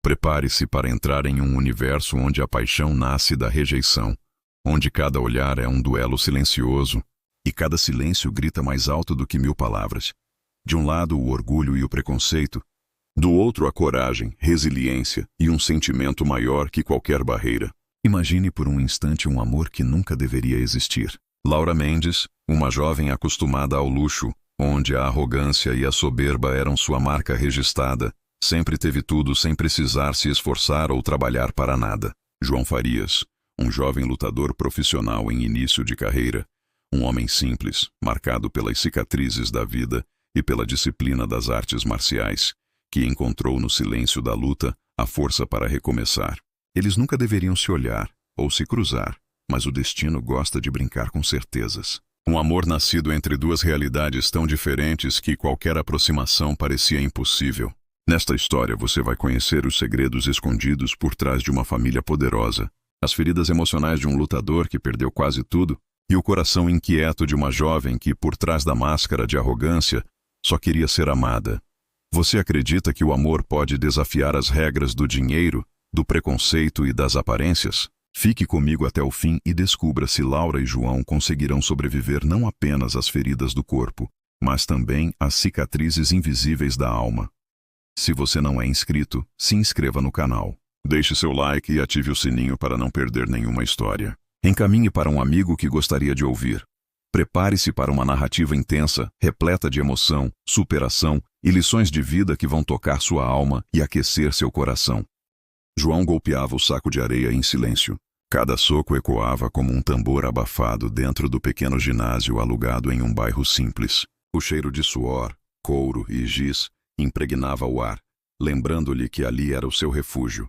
Prepare-se para entrar em um universo onde a paixão nasce da rejeição, onde cada olhar é um duelo silencioso, e cada silêncio grita mais alto do que 1000 palavras. De um lado, o orgulho e o preconceito, do outro, a coragem, resiliência e um sentimento maior que qualquer barreira. Imagine por um instante um amor que nunca deveria existir. Laura Mendes, uma jovem acostumada ao luxo, onde a arrogância e a soberba eram sua marca registrada, sempre teve tudo sem precisar se esforçar ou trabalhar para nada. João Farias, um jovem lutador profissional em início de carreira, um homem simples, marcado pelas cicatrizes da vida e pela disciplina das artes marciais, que encontrou no silêncio da luta a força para recomeçar. Eles nunca deveriam se olhar ou se cruzar, mas o destino gosta de brincar com certezas. Um amor nascido entre duas realidades tão diferentes que qualquer aproximação parecia impossível. Nesta história você vai conhecer os segredos escondidos por trás de uma família poderosa, as feridas emocionais de um lutador que perdeu quase tudo e o coração inquieto de uma jovem que, por trás da máscara de arrogância, só queria ser amada. Você acredita que o amor pode desafiar as regras do dinheiro, do preconceito e das aparências? Fique comigo até o fim e descubra se Laura e João conseguirão sobreviver não apenas às feridas do corpo, mas também às cicatrizes invisíveis da alma. Se você não é inscrito, se inscreva no canal. Deixe seu like e ative o sininho para não perder nenhuma história. Encaminhe para um amigo que gostaria de ouvir. Prepare-se para uma narrativa intensa, repleta de emoção, superação e lições de vida que vão tocar sua alma e aquecer seu coração. João golpeava o saco de areia em silêncio. Cada soco ecoava como um tambor abafado dentro do pequeno ginásio alugado em um bairro simples. O cheiro de suor, couro e giz impregnava o ar, lembrando-lhe que ali era o seu refúgio,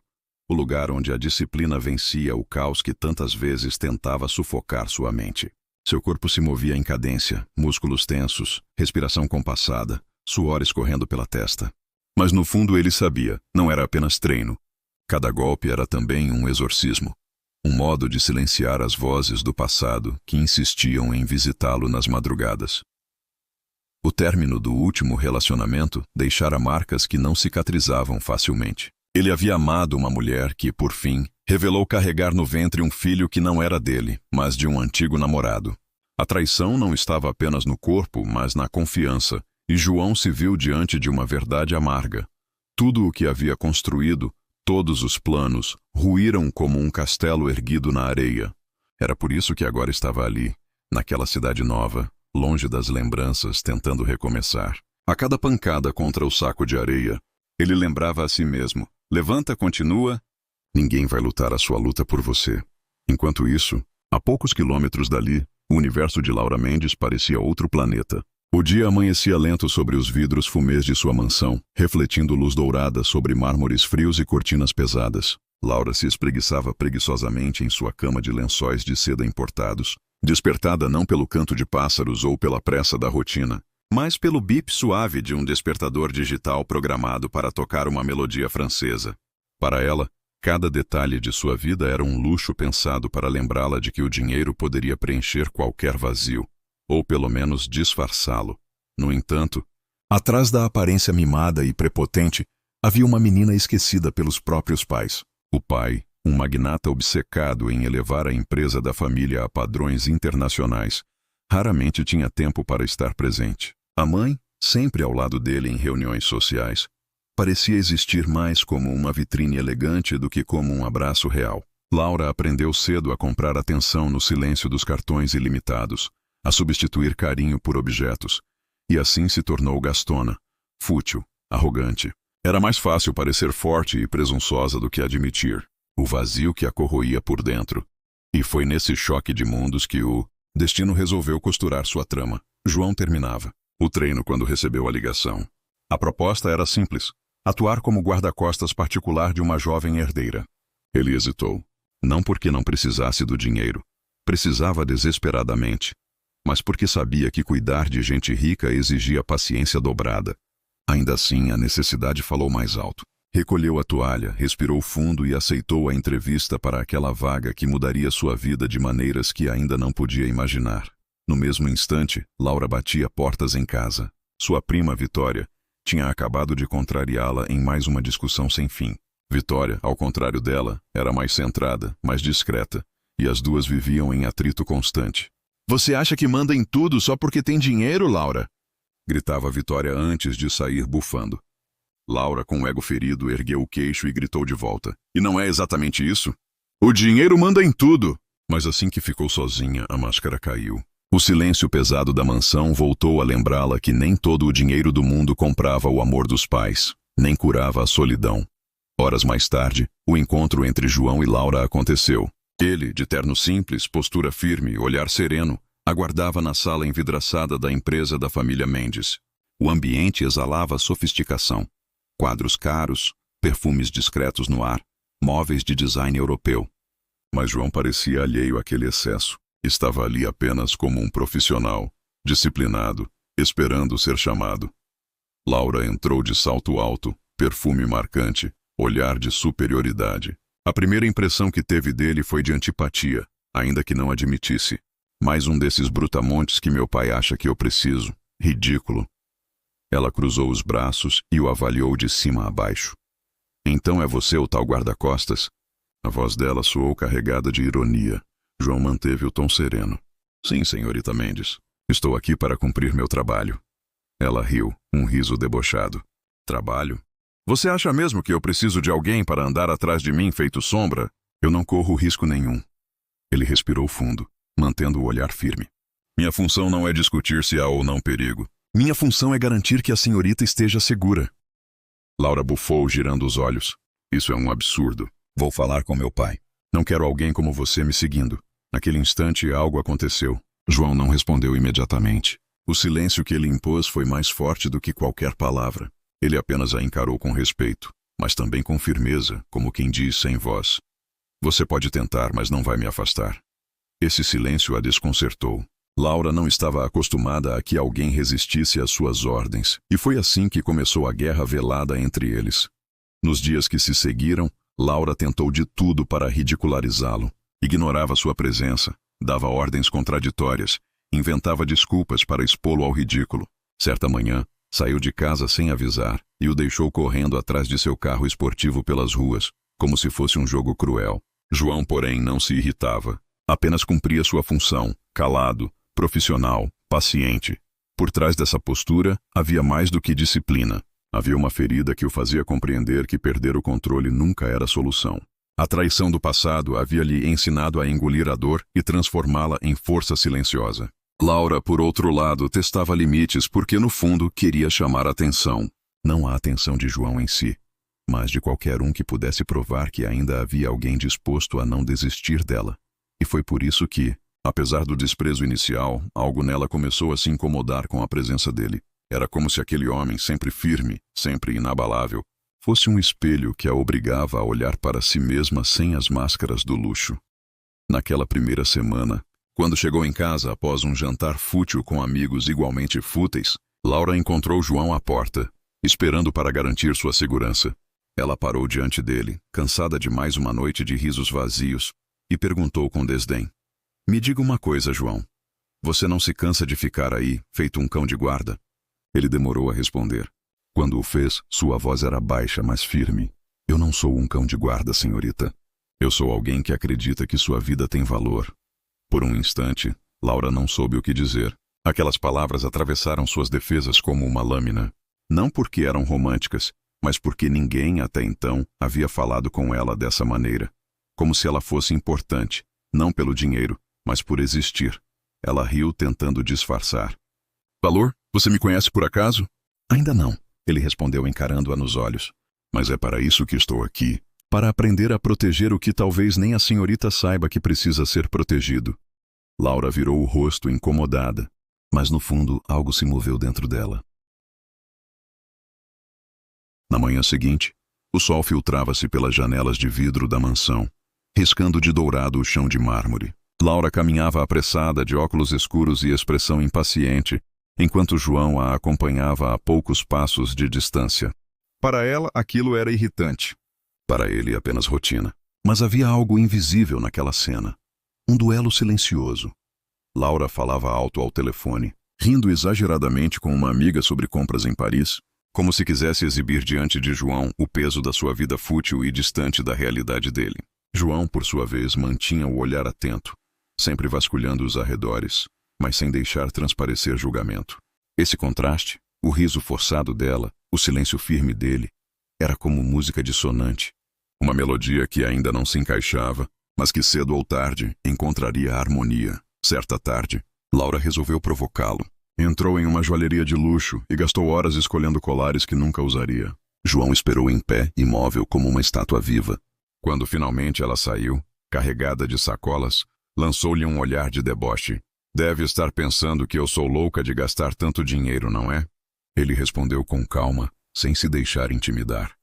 o lugar onde a disciplina vencia o caos que tantas vezes tentava sufocar sua mente. Seu corpo se movia em cadência, músculos tensos, respiração compassada, suor escorrendo pela testa. Mas no fundo ele sabia, não era apenas treino. Cada golpe era também um exorcismo, um modo de silenciar as vozes do passado que insistiam em visitá-lo nas madrugadas. O término do último relacionamento deixara marcas que não cicatrizavam facilmente. Ele havia amado uma mulher que, por fim, revelou carregar no ventre um filho que não era dele, mas de um antigo namorado. A traição não estava apenas no corpo, mas na confiança, e João se viu diante de uma verdade amarga. Tudo o que havia construído, todos os planos, ruíram como um castelo erguido na areia. Era por isso que agora estava ali, naquela cidade nova, longe das lembranças, tentando recomeçar. A cada pancada contra o saco de areia, ele lembrava a si mesmo: levanta, continua. Ninguém vai lutar a sua luta por você. Enquanto isso, a poucos quilômetros dali, o universo de Laura Mendes parecia outro planeta. O dia amanhecia lento sobre os vidros fumês de sua mansão, refletindo luz dourada sobre mármores frios e cortinas pesadas. Laura se espreguiçava preguiçosamente em sua cama de lençóis de seda importados, despertada não pelo canto de pássaros ou pela pressa da rotina, mas pelo bip suave de um despertador digital programado para tocar uma melodia francesa. Para ela, cada detalhe de sua vida era um luxo pensado para lembrá-la de que o dinheiro poderia preencher qualquer vazio, ou pelo menos disfarçá-lo. No entanto, atrás da aparência mimada e prepotente, havia uma menina esquecida pelos próprios pais. O pai, um magnata obcecado em elevar a empresa da família a padrões internacionais, raramente tinha tempo para estar presente. A mãe, sempre ao lado dele em reuniões sociais, parecia existir mais como uma vitrine elegante do que como um abraço real. Laura aprendeu cedo a comprar atenção no silêncio dos cartões ilimitados, a substituir carinho por objetos, e assim se tornou gastona, fútil, arrogante. Era mais fácil parecer forte e presunçosa do que admitir o vazio que a corroía por dentro. E foi nesse choque de mundos que o destino resolveu costurar sua trama. João terminava o treino quando recebeu a ligação. A proposta era simples: atuar como guarda-costas particular de uma jovem herdeira. Ele hesitou. Não porque não precisasse do dinheiro. Precisava desesperadamente. Mas porque sabia que cuidar de gente rica exigia paciência dobrada. Ainda assim, a necessidade falou mais alto. Recolheu a toalha, respirou fundo e aceitou a entrevista para aquela vaga que mudaria sua vida de maneiras que ainda não podia imaginar. No mesmo instante, Laura batia portas em casa. Sua prima, Vitória, tinha acabado de contrariá-la em mais uma discussão sem fim. Vitória, ao contrário dela, era mais centrada, mais discreta, e as duas viviam em atrito constante. Você acha que manda em tudo só porque tem dinheiro, Laura? Gritava Vitória antes de sair bufando. Laura, com o ego ferido, ergueu o queixo e gritou de volta. E não é exatamente isso? O dinheiro manda em tudo! Mas assim que ficou sozinha, a máscara caiu. O silêncio pesado da mansão voltou a lembrá-la que nem todo o dinheiro do mundo comprava o amor dos pais, nem curava a solidão. Horas mais tarde, o encontro entre João e Laura aconteceu. Ele, de terno simples, postura firme, olhar sereno, aguardava na sala envidraçada da empresa da família Mendes. O ambiente exalava sofisticação. Quadros caros, perfumes discretos no ar, móveis de design europeu. Mas João parecia alheio àquele excesso. Estava ali apenas como um profissional, disciplinado, esperando ser chamado. Laura entrou de salto alto, perfume marcante, olhar de superioridade. A primeira impressão que teve dele foi de antipatia, ainda que não admitisse. Mais um desses brutamontes que meu pai acha que eu preciso. Ridículo. Ela cruzou os braços e o avaliou de cima a baixo. Então é você o tal guarda-costas? A voz dela soou carregada de ironia. João manteve o tom sereno. Sim, senhorita Mendes. Estou aqui para cumprir meu trabalho. Ela riu, um riso debochado. Trabalho? Você acha mesmo que eu preciso de alguém para andar atrás de mim feito sombra? Eu não corro risco nenhum. Ele respirou fundo, mantendo o olhar firme. Minha função não é discutir se há ou não perigo. Minha função é garantir que a senhorita esteja segura. Laura bufou, girando os olhos. Isso é um absurdo. Vou falar com meu pai. Não quero alguém como você me seguindo. Naquele instante, algo aconteceu. João não respondeu imediatamente. O silêncio que ele impôs foi mais forte do que qualquer palavra. Ele apenas a encarou com respeito, mas também com firmeza, como quem diz sem voz. Você pode tentar, mas não vai me afastar. Esse silêncio a desconcertou. Laura não estava acostumada a que alguém resistisse às suas ordens, e foi assim que começou a guerra velada entre eles. Nos dias que se seguiram, Laura tentou de tudo para ridicularizá-lo. Ignorava sua presença, dava ordens contraditórias, inventava desculpas para expô-lo ao ridículo. Certa manhã, saiu de casa sem avisar e o deixou correndo atrás de seu carro esportivo pelas ruas, como se fosse um jogo cruel. João, porém, não se irritava. Apenas cumpria sua função, calado, profissional, paciente. Por trás dessa postura, havia mais do que disciplina. Havia uma ferida que o fazia compreender que perder o controle nunca era a solução. A traição do passado havia-lhe ensinado a engolir a dor e transformá-la em força silenciosa. Laura, por outro lado, testava limites porque, no fundo, queria chamar atenção. Não a atenção de João em si, mas de qualquer um que pudesse provar que ainda havia alguém disposto a não desistir dela. E foi por isso que, apesar do desprezo inicial, algo nela começou a se incomodar com a presença dele. Era como se aquele homem, sempre firme, sempre inabalável, fosse um espelho que a obrigava a olhar para si mesma sem as máscaras do luxo. Naquela primeira semana, quando chegou em casa após um jantar fútil com amigos igualmente fúteis, Laura encontrou João à porta, esperando para garantir sua segurança. Ela parou diante dele, cansada de mais uma noite de risos vazios, e perguntou com desdém. Me diga uma coisa, João. Você não se cansa de ficar aí, feito um cão de guarda? Ele demorou a responder. Quando o fez, sua voz era baixa, mas firme. Eu não sou um cão de guarda, senhorita. Eu sou alguém que acredita que sua vida tem valor. Por um instante, Laura não soube o que dizer. Aquelas palavras atravessaram suas defesas como uma lâmina. Não porque eram românticas, mas porque ninguém até então havia falado com ela dessa maneira. Como se ela fosse importante, não pelo dinheiro, mas por existir. Ela riu tentando disfarçar. Valor? Você me conhece por acaso? Ainda não, ele respondeu encarando-a nos olhos. Mas é para isso que estou aqui. Para aprender a proteger o que talvez nem a senhorita saiba que precisa ser protegido. Laura virou o rosto incomodada, mas no fundo algo se moveu dentro dela. Na manhã seguinte, o sol filtrava-se pelas janelas de vidro da mansão, riscando de dourado o chão de mármore. Laura caminhava apressada, de óculos escuros e expressão impaciente, enquanto João a acompanhava a poucos passos de distância. Para ela, aquilo era irritante. Para ele, apenas rotina. Mas havia algo invisível naquela cena. Um duelo silencioso. Laura falava alto ao telefone, rindo exageradamente com uma amiga sobre compras em Paris. como se quisesse exibir diante de João o peso da sua vida fútil e distante da realidade dele. João, por sua vez, mantinha o olhar atento, sempre vasculhando os arredores, mas sem deixar transparecer julgamento. Esse contraste, o riso forçado dela, o silêncio firme dele, era como música dissonante. Uma melodia que ainda não se encaixava, mas que cedo ou tarde encontraria harmonia. Certa tarde, Laura resolveu provocá-lo. Entrou em uma joalheria de luxo e gastou horas escolhendo colares que nunca usaria. João esperou em pé, imóvel como uma estátua viva. Quando finalmente ela saiu, carregada de sacolas, lançou-lhe um olhar de deboche. Deve estar pensando que eu sou louca de gastar tanto dinheiro, não é? Ele respondeu com calma, sem se deixar intimidar.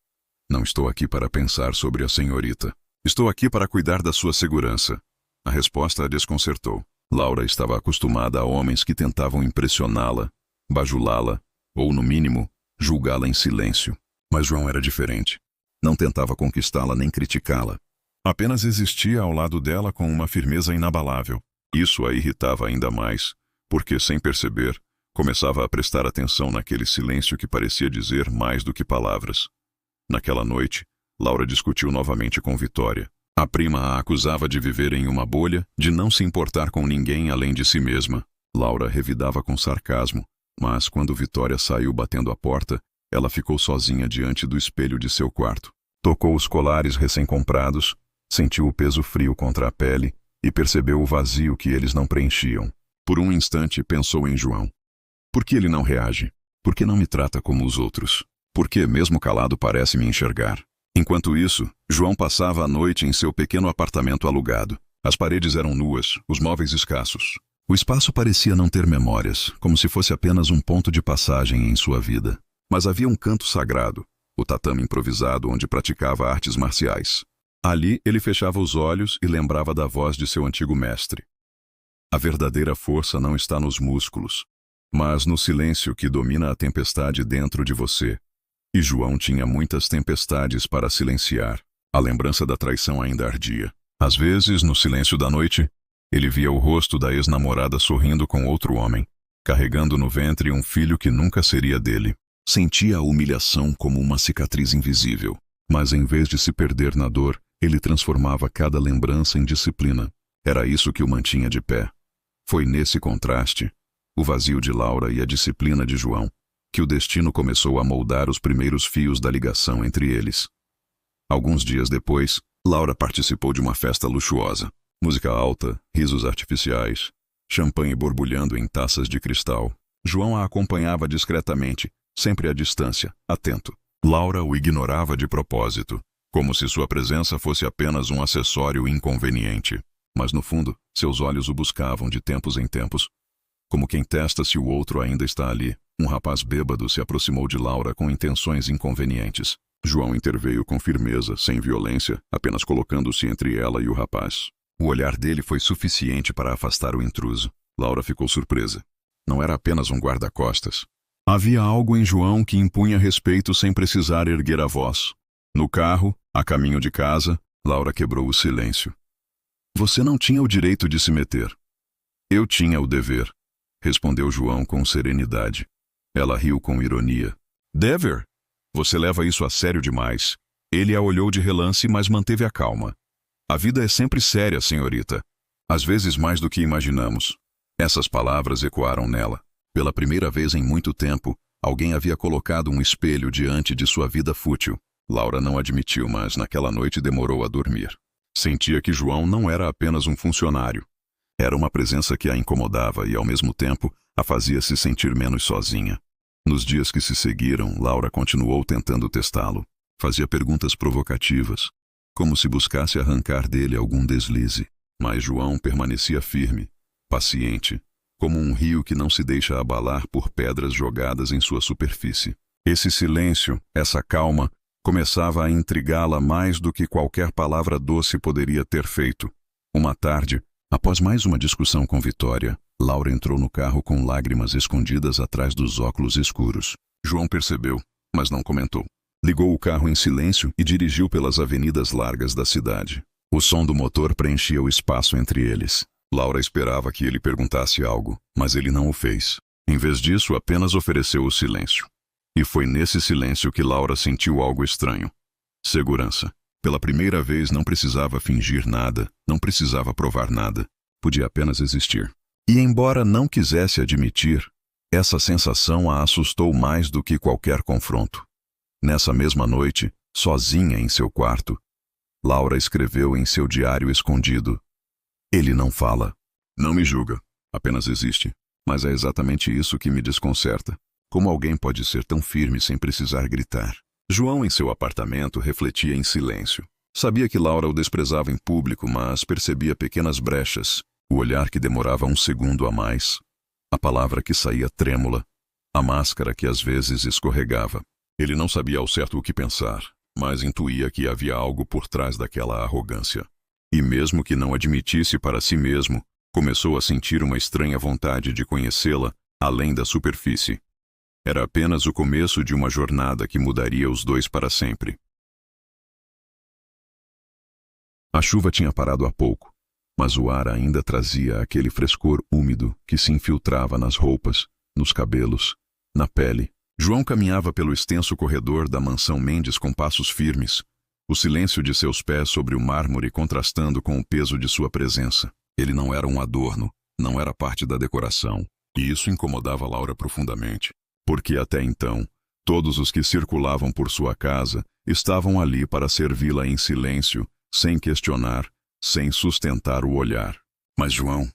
Não estou aqui para pensar sobre a senhorita. Estou aqui para cuidar da sua segurança. A resposta a desconcertou. Laura estava acostumada a homens que tentavam impressioná-la, bajulá-la, ou, no mínimo, julgá-la em silêncio. Mas João era diferente. Não tentava conquistá-la nem criticá-la. Apenas existia ao lado dela com uma firmeza inabalável. Isso a irritava ainda mais, porque, sem perceber, começava a prestar atenção naquele silêncio que parecia dizer mais do que palavras. Naquela noite, Laura discutiu novamente com Vitória. A prima a acusava de viver em uma bolha, de não se importar com ninguém além de si mesma. Laura revidava com sarcasmo, mas quando Vitória saiu batendo a porta, ela ficou sozinha diante do espelho de seu quarto. Tocou os colares recém-comprados, sentiu o peso frio contra a pele e percebeu o vazio que eles não preenchiam. Por um instante pensou em João. Por que ele não reage? Por que não me trata como os outros? Por que, mesmo calado, parece me enxergar? Enquanto isso, João passava a noite em seu pequeno apartamento alugado. As paredes eram nuas, os móveis escassos. O espaço parecia não ter memórias, como se fosse apenas um ponto de passagem em sua vida. Mas havia um canto sagrado, o tatame improvisado onde praticava artes marciais. Ali ele fechava os olhos e lembrava da voz de seu antigo mestre. A verdadeira força não está nos músculos, mas no silêncio que domina a tempestade dentro de você. E João tinha muitas tempestades para silenciar. A lembrança da traição ainda ardia. Às vezes, no silêncio da noite, ele via o rosto da ex-namorada sorrindo com outro homem, carregando no ventre um filho que nunca seria dele. Sentia a humilhação como uma cicatriz invisível, mas em vez de se perder na dor, ele transformava cada lembrança em disciplina. Era isso que o mantinha de pé. Foi nesse contraste, o vazio de Laura e a disciplina de João, que o destino começou a moldar os primeiros fios da ligação entre eles. Alguns dias depois, Laura participou de uma festa luxuosa. Música alta, risos artificiais, champanhe borbulhando em taças de cristal. João a acompanhava discretamente, sempre à distância, atento. Laura o ignorava de propósito, como se sua presença fosse apenas um acessório inconveniente. Mas no fundo, seus olhos o buscavam de tempos em tempos, como quem testa se o outro ainda está ali. Um rapaz bêbado se aproximou de Laura com intenções inconvenientes. João interveio com firmeza, sem violência, apenas colocando-se entre ela e o rapaz. O olhar dele foi suficiente para afastar o intruso. Laura ficou surpresa. Não era apenas um guarda-costas. Havia algo em João que impunha respeito sem precisar erguer a voz. No carro, a caminho de casa, Laura quebrou o silêncio. Você não tinha o direito de se meter. Eu tinha o dever, respondeu João com serenidade. Ela riu com ironia. Dever? Você leva isso a sério demais. Ele a olhou de relance, mas manteve a calma. A vida é sempre séria, senhorita. Às vezes mais do que imaginamos. Essas palavras ecoaram nela. Pela primeira vez em muito tempo, alguém havia colocado um espelho diante de sua vida fútil. Laura não admitiu, mas naquela noite demorou a dormir. Sentia que João não era apenas um funcionário. Era uma presença que a incomodava e, ao mesmo tempo, a fazia se sentir menos sozinha. Nos dias que se seguiram, Laura continuou tentando testá-lo. Fazia perguntas provocativas, como se buscasse arrancar dele algum deslize. Mas João permanecia firme, paciente, como um rio que não se deixa abalar por pedras jogadas em sua superfície. Esse silêncio, essa calma, começava a intrigá-la mais do que qualquer palavra doce poderia ter feito. Uma tarde, após mais uma discussão com Vitória, Laura entrou no carro com lágrimas escondidas atrás dos óculos escuros. João percebeu, mas não comentou. Ligou o carro em silêncio e dirigiu pelas avenidas largas da cidade. O som do motor preenchia o espaço entre eles. Laura esperava que ele perguntasse algo, mas ele não o fez. Em vez disso, apenas ofereceu o silêncio. E foi nesse silêncio que Laura sentiu algo estranho. Segurança. Pela primeira vez não precisava fingir nada, não precisava provar nada. Podia apenas existir. E embora não quisesse admitir, essa sensação a assustou mais do que qualquer confronto. Nessa mesma noite, sozinha em seu quarto, Laura escreveu em seu diário escondido: "Ele não fala. Não me julga. Apenas existe. Mas é exatamente isso que me desconcerta. Como alguém pode ser tão firme sem precisar gritar?" João, em seu apartamento, refletia em silêncio. Sabia que Laura o desprezava em público, mas percebia pequenas brechas, o olhar que demorava um segundo a mais, a palavra que saía trêmula, a máscara que às vezes escorregava. Ele não sabia ao certo o que pensar, mas intuía que havia algo por trás daquela arrogância. E mesmo que não admitisse para si mesmo, começou a sentir uma estranha vontade de conhecê-la além da superfície. Era apenas o começo de uma jornada que mudaria os dois para sempre. A chuva tinha parado há pouco, mas o ar ainda trazia aquele frescor úmido que se infiltrava nas roupas, nos cabelos, na pele. João caminhava pelo extenso corredor da mansão Mendes com passos firmes, o silêncio de seus pés sobre o mármore contrastando com o peso de sua presença. Ele não era um adorno, não era parte da decoração, e isso incomodava Laura profundamente. Porque até então, todos os que circulavam por sua casa estavam ali para servi-la em silêncio, sem questionar, sem sustentar o olhar. Mas João,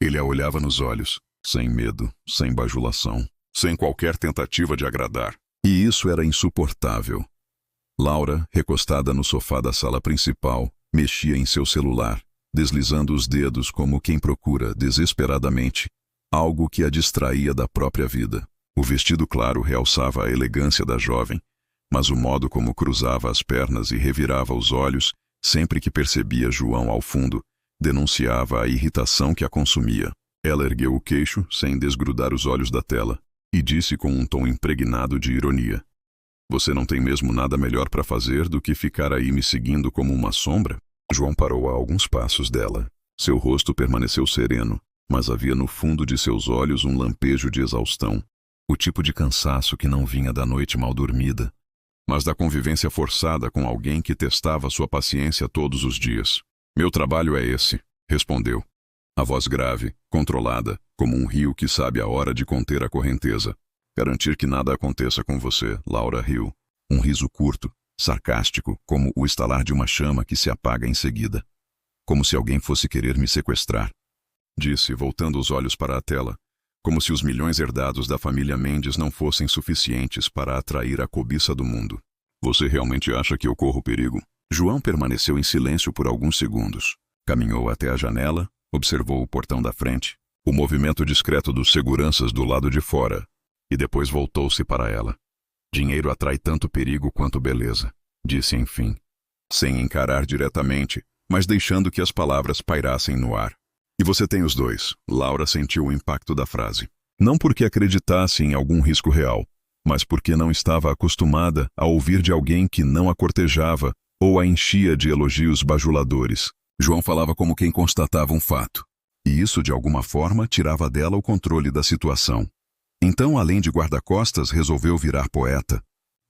ele a olhava nos olhos, sem medo, sem bajulação, sem qualquer tentativa de agradar. E isso era insuportável. Laura, recostada no sofá da sala principal, mexia em seu celular, deslizando os dedos como quem procura, desesperadamente, algo que a distraía da própria vida. O vestido claro realçava a elegância da jovem, mas o modo como cruzava as pernas e revirava os olhos, sempre que percebia João ao fundo, denunciava a irritação que a consumia. Ela ergueu o queixo, sem desgrudar os olhos da tela, e disse com um tom impregnado de ironia: "Você não tem mesmo nada melhor para fazer do que ficar aí me seguindo como uma sombra?" João parou a alguns passos dela. Seu rosto permaneceu sereno, mas havia no fundo de seus olhos um lampejo de exaustão. O tipo de cansaço que não vinha da noite mal dormida, mas da convivência forçada com alguém que testava sua paciência todos os dias. "Meu trabalho é esse", respondeu. A voz grave, controlada, como um rio que sabe a hora de conter a correnteza. "Garantir que nada aconteça com você", Laura riu. Um riso curto, sarcástico, como o estalar de uma chama que se apaga em seguida. "Como se alguém fosse querer me sequestrar", disse, voltando os olhos para a tela. Como se os milhões herdados da família Mendes não fossem suficientes para atrair a cobiça do mundo. "Você realmente acha que eu corro perigo?" João permaneceu em silêncio por alguns segundos. Caminhou até a janela, observou o portão da frente, o movimento discreto dos seguranças do lado de fora, e depois voltou-se para ela. "Dinheiro atrai tanto perigo quanto beleza", disse enfim, sem encarar diretamente, mas deixando que as palavras pairassem no ar. "E você tem os dois." Laura sentiu o impacto da frase. Não porque acreditasse em algum risco real, mas porque não estava acostumada a ouvir de alguém que não a cortejava ou a enchia de elogios bajuladores. João falava como quem constatava um fato. E isso, de alguma forma, tirava dela o controle da situação. Então, além de guarda-costas, resolveu virar poeta.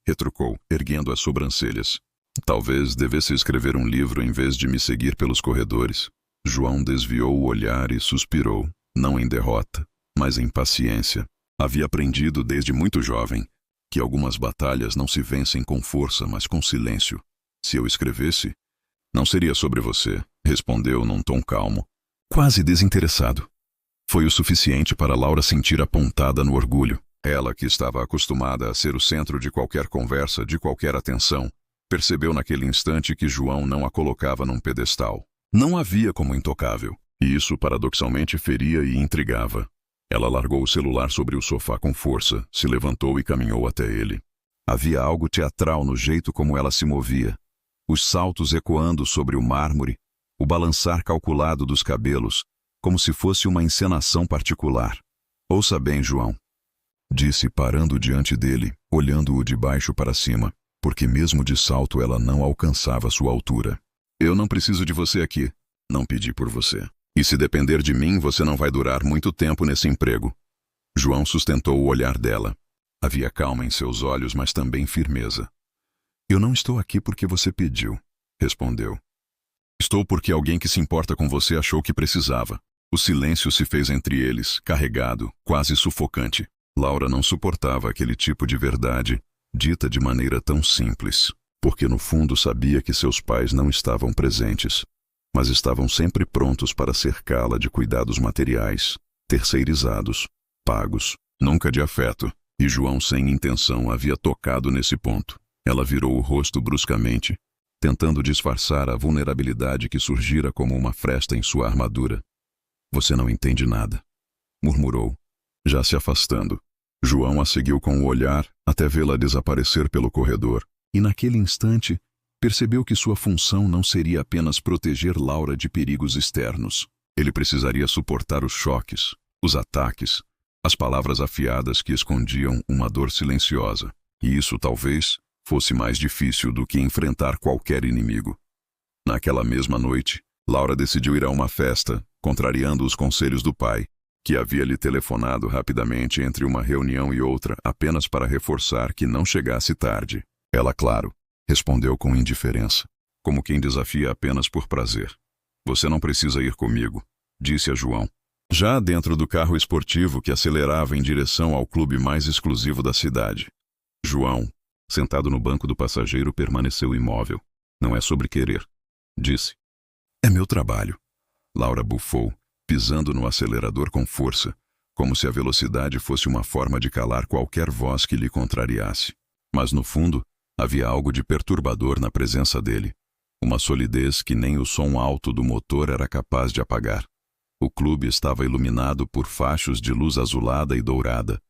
Retrucou, erguendo as sobrancelhas. "Talvez devesse escrever um livro em vez de me seguir pelos corredores." João desviou o olhar e suspirou, não em derrota, mas em paciência. Havia aprendido desde muito jovem que algumas batalhas não se vencem com força, mas com silêncio. "Se eu escrevesse, não seria sobre você", respondeu num tom calmo, quase desinteressado. Foi o suficiente para Laura sentir a pontada no orgulho. Ela, que estava acostumada a ser o centro de qualquer conversa, de qualquer atenção, percebeu naquele instante que João não a colocava num pedestal. Não a via como intocável, e isso paradoxalmente feria e intrigava. Ela largou o celular sobre o sofá com força, se levantou e caminhou até ele. Havia algo teatral no jeito como ela se movia. Os saltos ecoando sobre o mármore, o balançar calculado dos cabelos, como se fosse uma encenação particular. "Ouça bem, João", disse parando diante dele, olhando-o de baixo para cima, porque mesmo de salto ela não alcançava sua altura. "Eu não preciso de você aqui. Não pedi por você. E se depender de mim, você não vai durar muito tempo nesse emprego." João sustentou o olhar dela. Havia calma em seus olhos, mas também firmeza. Eu não estou aqui porque você pediu, respondeu. Estou porque alguém que se importa com você achou que precisava. O silêncio se fez entre eles, carregado, quase sufocante. Laura não suportava aquele tipo de verdade, dita de maneira tão simples, porque no fundo sabia que seus pais não estavam presentes, mas estavam sempre prontos para cercá-la de cuidados materiais, terceirizados, pagos, nunca de afeto, e João sem intenção havia tocado nesse ponto. Ela virou o rosto bruscamente, tentando disfarçar a vulnerabilidade que surgira como uma fresta em sua armadura. Você não entende nada, murmurou, já se afastando. João a seguiu com o olhar até vê-la desaparecer pelo corredor, e naquele instante percebeu que sua função não seria apenas proteger Laura de perigos externos. Ele precisaria suportar os choques, os ataques, as palavras afiadas que escondiam uma dor silenciosa. E isso talvez fosse mais difícil do que enfrentar qualquer inimigo. Naquela mesma noite, Laura decidiu ir a uma festa, contrariando os conselhos do pai, que havia lhe telefonado rapidamente entre uma reunião e outra apenas para reforçar que não chegasse tarde. Ela, claro, respondeu com indiferença, como quem desafia apenas por prazer. Você não precisa ir comigo, disse a João. Já dentro do carro esportivo que acelerava em direção ao clube mais exclusivo da cidade. João, sentado no banco do passageiro, permaneceu imóvel. Não é sobre querer, disse. É meu trabalho. Laura bufou, pisando no acelerador com força, como se a velocidade fosse uma forma de calar qualquer voz que lhe contrariasse. Mas no fundo, havia algo de perturbador na presença dele. Uma solidez que nem o som alto do motor era capaz de apagar. O clube estava iluminado por fachos de luz azulada e dourada,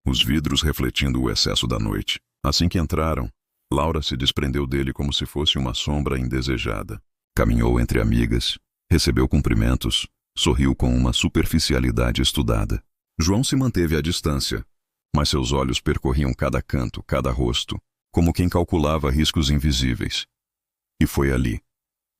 os vidros refletindo o excesso da noite. Assim que entraram, Laura se desprendeu dele como se fosse uma sombra indesejada. Caminhou entre amigas, recebeu cumprimentos, sorriu com uma superficialidade estudada. João se manteve à distância, mas seus olhos percorriam cada canto, cada rosto, como quem calculava riscos invisíveis. E foi ali,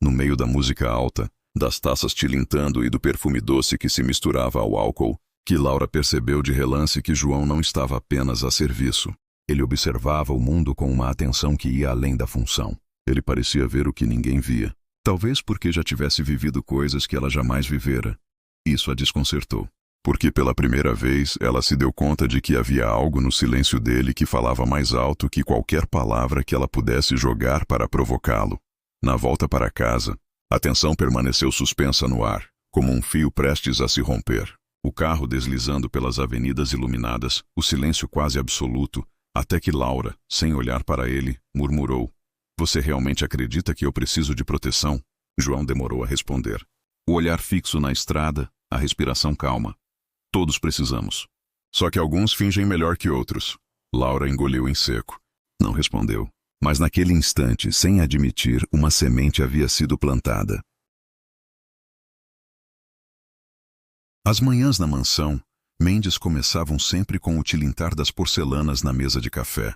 no meio da música alta, das taças tilintando e do perfume doce que se misturava ao álcool, que Laura percebeu de relance que João não estava apenas a serviço. Ele observava o mundo com uma atenção que ia além da função. Ele parecia ver o que ninguém via. Talvez porque já tivesse vivido coisas que ela jamais vivera. Isso a desconcertou. Porque pela primeira vez ela se deu conta de que havia algo no silêncio dele que falava mais alto que qualquer palavra que ela pudesse jogar para provocá-lo. Na volta para casa, a tensão permaneceu suspensa no ar, como um fio prestes a se romper. O carro deslizando pelas avenidas iluminadas, o silêncio quase absoluto, até que Laura, sem olhar para ele, murmurou. Você realmente acredita que eu preciso de proteção? João demorou a responder. O olhar fixo na estrada, a respiração calma. Todos precisamos. Só que alguns fingem melhor que outros. Laura engoliu em seco. Não respondeu. Mas naquele instante, sem admitir, uma semente havia sido plantada. As manhãs na mansão, Mendes começavam sempre com o tilintar das porcelanas na mesa de café,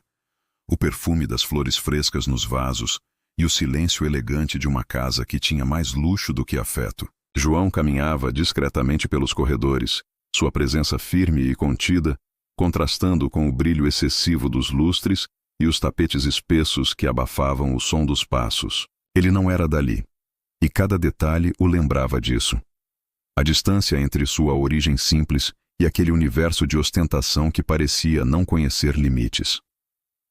o perfume das flores frescas nos vasos e o silêncio elegante de uma casa que tinha mais luxo do que afeto. João caminhava discretamente pelos corredores, sua presença firme e contida, contrastando com o brilho excessivo dos lustres e os tapetes espessos que abafavam o som dos passos. Ele não era dali, e cada detalhe o lembrava disso. A distância entre sua origem simples e aquele universo de ostentação que parecia não conhecer limites.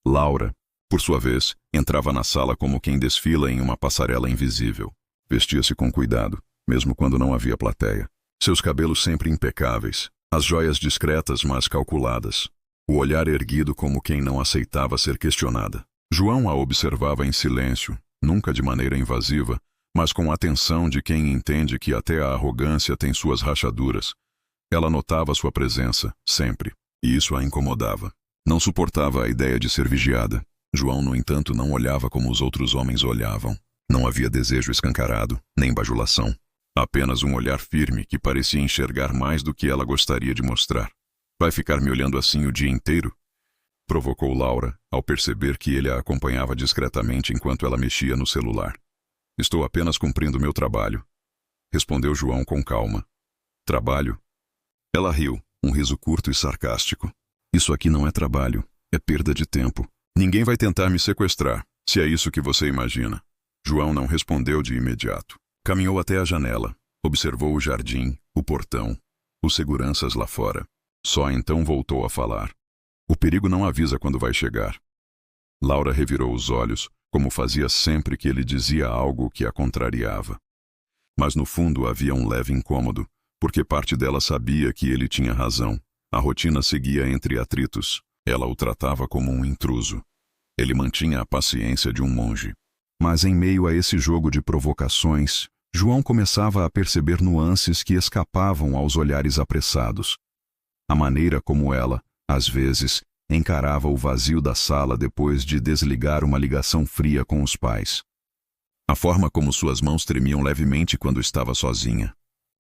Laura, por sua vez, entrava na sala como quem desfila em uma passarela invisível. Vestia-se com cuidado, mesmo quando não havia plateia. Seus cabelos sempre impecáveis, as joias discretas mas calculadas, o olhar erguido como quem não aceitava ser questionada. João a observava em silêncio, nunca de maneira invasiva, mas com a atenção de quem entende que até a arrogância tem suas rachaduras. Ela notava sua presença, sempre, e isso a incomodava. Não suportava a ideia de ser vigiada. João, no entanto, não olhava como os outros homens olhavam. Não havia desejo escancarado, nem bajulação. Apenas um olhar firme que parecia enxergar mais do que ela gostaria de mostrar. Vai ficar me olhando assim o dia inteiro? Provocou Laura, ao perceber que ele a acompanhava discretamente enquanto ela mexia no celular. Estou apenas cumprindo meu trabalho, respondeu João com calma. Trabalho? Ela riu, um riso curto e sarcástico. Isso aqui não é trabalho, É perda de tempo. Ninguém vai tentar me sequestrar, se é isso que você imagina. João não respondeu de imediato. Caminhou até a janela, observou o jardim, o portão, os seguranças lá fora. Só então voltou a falar. O perigo não avisa quando vai chegar. Laura revirou os olhos, como fazia sempre que ele dizia algo que a contrariava. Mas no fundo havia um leve incômodo, porque parte dela sabia que ele tinha razão. A rotina seguia entre atritos. Ela o tratava como um intruso. Ele mantinha a paciência de um monge. Mas em meio a esse jogo de provocações, João começava a perceber nuances que escapavam aos olhares apressados. A maneira como ela, às vezes, encarava o vazio da sala depois de desligar uma ligação fria com os pais. A forma como suas mãos tremiam levemente quando estava sozinha.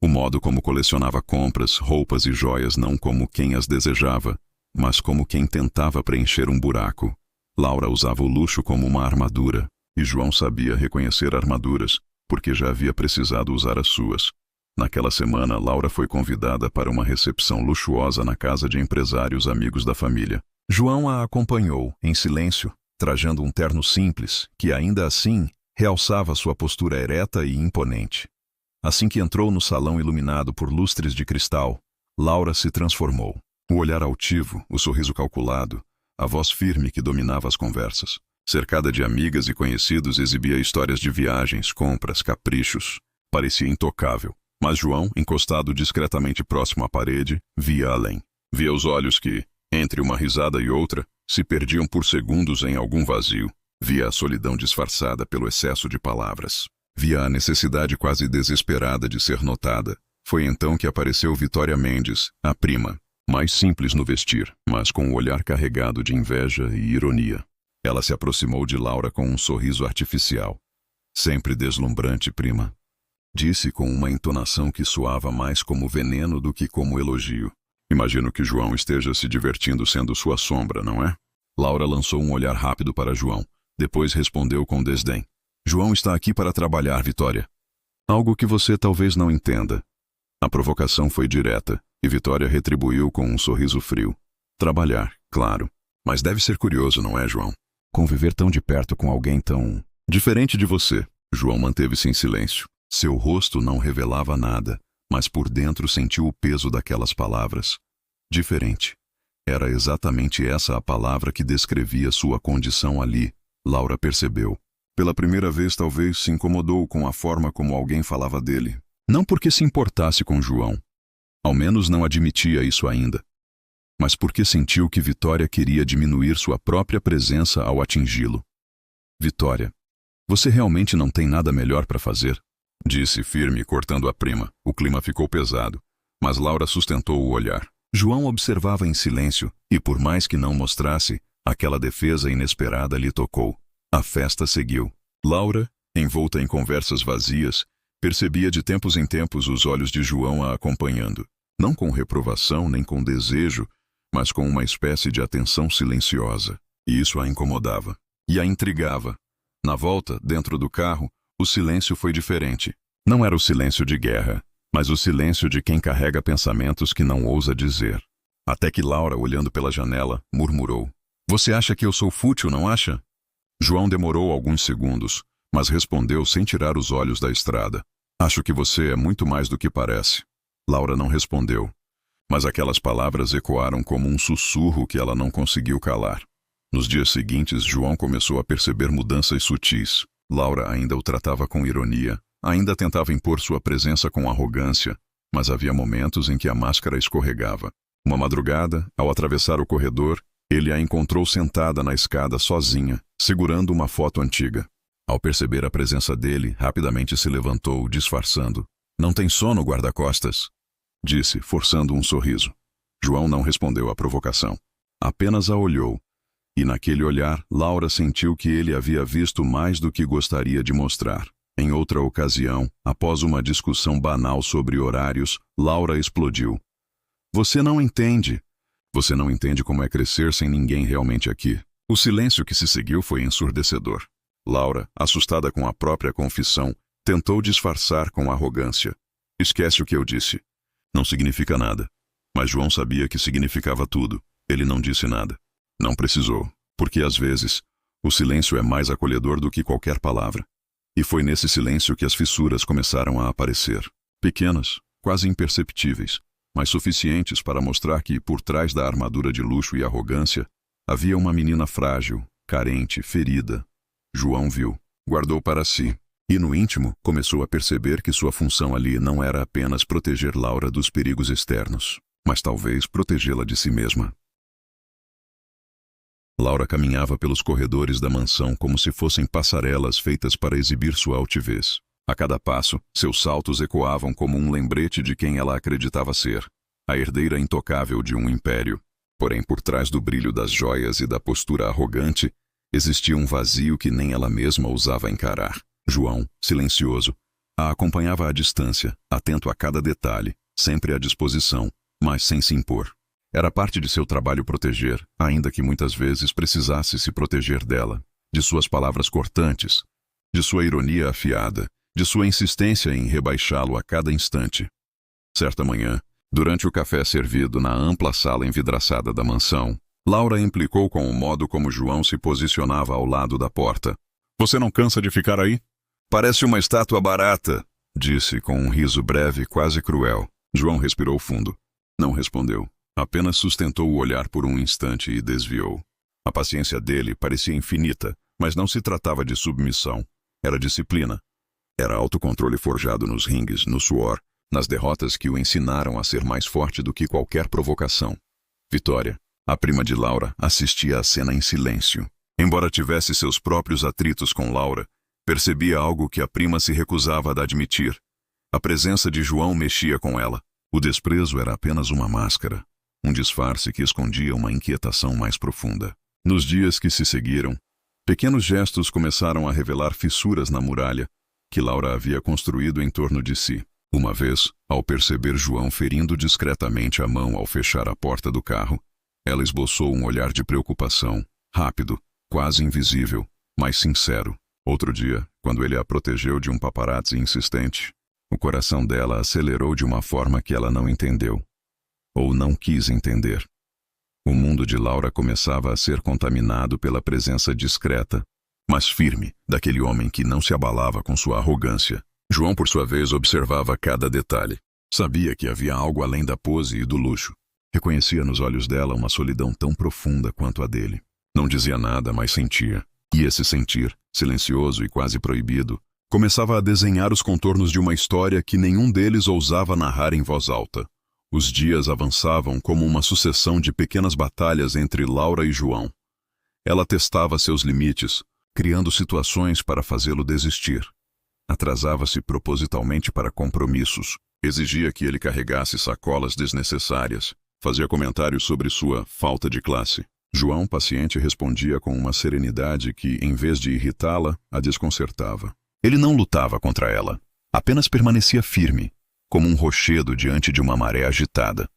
O modo como colecionava compras, roupas e joias não como quem as desejava, mas como quem tentava preencher um buraco. Laura usava o luxo como uma armadura, e João sabia reconhecer armaduras, porque já havia precisado usar as suas. Naquela semana, Laura foi convidada para uma recepção luxuosa na casa de empresários amigos da família. João a acompanhou, em silêncio, trajando um terno simples, que ainda assim realçava sua postura ereta e imponente. Assim que entrou no salão iluminado por lustres de cristal, Laura se transformou. O olhar altivo, o sorriso calculado, a voz firme que dominava as conversas. Cercada de amigas e conhecidos, exibia histórias de viagens, compras, caprichos. Parecia intocável. Mas João, encostado discretamente próximo à parede, via além. Via os olhos que, entre uma risada e outra, se perdiam por segundos em algum vazio. Via a solidão disfarçada pelo excesso de palavras. Via a necessidade quase desesperada de ser notada. Foi então que apareceu Vitória Mendes, a prima, mais simples no vestir, mas com o olhar carregado de inveja e ironia. Ela se aproximou de Laura com um sorriso artificial. Sempre deslumbrante, prima. Disse com uma entonação que soava mais como veneno do que como elogio. Imagino que João esteja se divertindo sendo sua sombra, não é? Laura lançou um olhar rápido para João. Depois respondeu com desdém. João está aqui para trabalhar, Vitória. Algo que você talvez não entenda. A provocação foi direta, e Vitória retribuiu com um sorriso frio. Trabalhar, claro. Mas deve ser curioso, não é, João? Conviver tão de perto com alguém tão... diferente de você. João manteve-se em silêncio. Seu rosto não revelava nada, mas por dentro sentiu o peso daquelas palavras. Diferente. Era exatamente essa a palavra que descrevia sua condição ali. Laura percebeu. Pela primeira vez talvez se incomodou com a forma como alguém falava dele. Não porque se importasse com João. Ao menos não admitia isso ainda. Mas porque sentiu que Vitória queria diminuir sua própria presença ao atingi-lo. Vitória, você realmente não tem nada melhor para fazer? Disse firme, cortando a prima. O clima ficou pesado, mas Laura sustentou o olhar. João observava em silêncio, e por mais que não mostrasse, aquela defesa inesperada lhe tocou. A festa seguiu. Laura, envolta em conversas vazias, percebia de tempos em tempos os olhos de João a acompanhando. Não com reprovação nem com desejo, mas com uma espécie de atenção silenciosa. E isso a incomodava. E a intrigava. Na volta, dentro do carro, o silêncio foi diferente. Não era o silêncio de guerra, mas o silêncio de quem carrega pensamentos que não ousa dizer. Até que Laura, olhando pela janela, murmurou. Você acha que eu sou fútil, não acha? João demorou alguns segundos, mas respondeu sem tirar os olhos da estrada. Acho que você é muito mais do que parece. Laura não respondeu, mas aquelas palavras ecoaram como um sussurro que ela não conseguiu calar. Nos dias seguintes, João começou a perceber mudanças sutis. Laura ainda o tratava com ironia, ainda tentava impor sua presença com arrogância, mas havia momentos em que a máscara escorregava. Uma madrugada, ao atravessar o corredor, ele a encontrou sentada na escada sozinha, segurando uma foto antiga. Ao perceber a presença dele, rapidamente se levantou, disfarçando. Não tem sono, guarda-costas? Disse, forçando um sorriso. João não respondeu à provocação. Apenas a olhou. E naquele olhar, Laura sentiu que ele havia visto mais do que gostaria de mostrar. Em outra ocasião, após uma discussão banal sobre horários, Laura explodiu. Você não entende. Você não entende como é crescer sem ninguém realmente aqui. O silêncio que se seguiu foi ensurdecedor. Laura, assustada com a própria confissão, tentou disfarçar com arrogância. Esquece o que eu disse. Não significa nada. Mas João sabia que significava tudo. Ele não disse nada. Não precisou, porque às vezes, o silêncio é mais acolhedor do que qualquer palavra. E foi nesse silêncio que as fissuras começaram a aparecer. Pequenas, quase imperceptíveis, mas suficientes para mostrar que, por trás da armadura de luxo e arrogância, havia uma menina frágil, carente, ferida. João viu, guardou para si, e no íntimo começou a perceber que sua função ali não era apenas proteger Laura dos perigos externos, mas talvez protegê-la de si mesma. Laura caminhava pelos corredores da mansão como se fossem passarelas feitas para exibir sua altivez. A cada passo, seus saltos ecoavam como um lembrete de quem ela acreditava ser, a herdeira intocável de um império. Porém, por trás do brilho das joias e da postura arrogante, existia um vazio que nem ela mesma ousava encarar. João, silencioso, a acompanhava à distância, atento a cada detalhe, sempre à disposição, mas sem se impor. Era parte de seu trabalho proteger, ainda que muitas vezes precisasse se proteger dela, de suas palavras cortantes, de sua ironia afiada, de sua insistência em rebaixá-lo a cada instante. Certa manhã, durante o café servido na ampla sala envidraçada da mansão, Laura implicou com o modo como João se posicionava ao lado da porta. "Você não cansa de ficar aí?" "Parece uma estátua barata", disse com um riso breve, quase cruel. João respirou fundo. Não respondeu. Apenas sustentou o olhar por um instante e desviou. A paciência dele parecia infinita, mas não se tratava de submissão. Era disciplina. Era autocontrole forjado nos ringues, no suor, nas derrotas que o ensinaram a ser mais forte do que qualquer provocação. Vitória, a prima de Laura, assistia à cena em silêncio. Embora tivesse seus próprios atritos com Laura, percebia algo que a prima se recusava a admitir. A presença de João mexia com ela. O desprezo era apenas uma máscara, um disfarce que escondia uma inquietação mais profunda. Nos dias que se seguiram, pequenos gestos começaram a revelar fissuras na muralha que Laura havia construído em torno de si. Uma vez, ao perceber João ferindo discretamente a mão ao fechar a porta do carro, ela esboçou um olhar de preocupação, rápido, quase invisível, mas sincero. Outro dia, quando ele a protegeu de um paparazzi insistente, o coração dela acelerou de uma forma que ela não entendeu, ou não quis entender. O mundo de Laura começava a ser contaminado pela presença discreta, mas firme, daquele homem que não se abalava com sua arrogância. João, por sua vez, observava cada detalhe. Sabia que havia algo além da pose e do luxo. Reconhecia nos olhos dela uma solidão tão profunda quanto a dele. Não dizia nada, mas sentia. E esse sentir, silencioso e quase proibido, começava a desenhar os contornos de uma história que nenhum deles ousava narrar em voz alta. Os dias avançavam como uma sucessão de pequenas batalhas entre Laura e João. Ela testava seus limites, criando situações para fazê-lo desistir. Atrasava-se propositalmente para compromissos, exigia que ele carregasse sacolas desnecessárias, fazia comentários sobre sua falta de classe. João, paciente, respondia com uma serenidade que, em vez de irritá-la, a desconcertava. Ele não lutava contra ela, apenas permanecia firme, como um rochedo diante de uma maré agitada.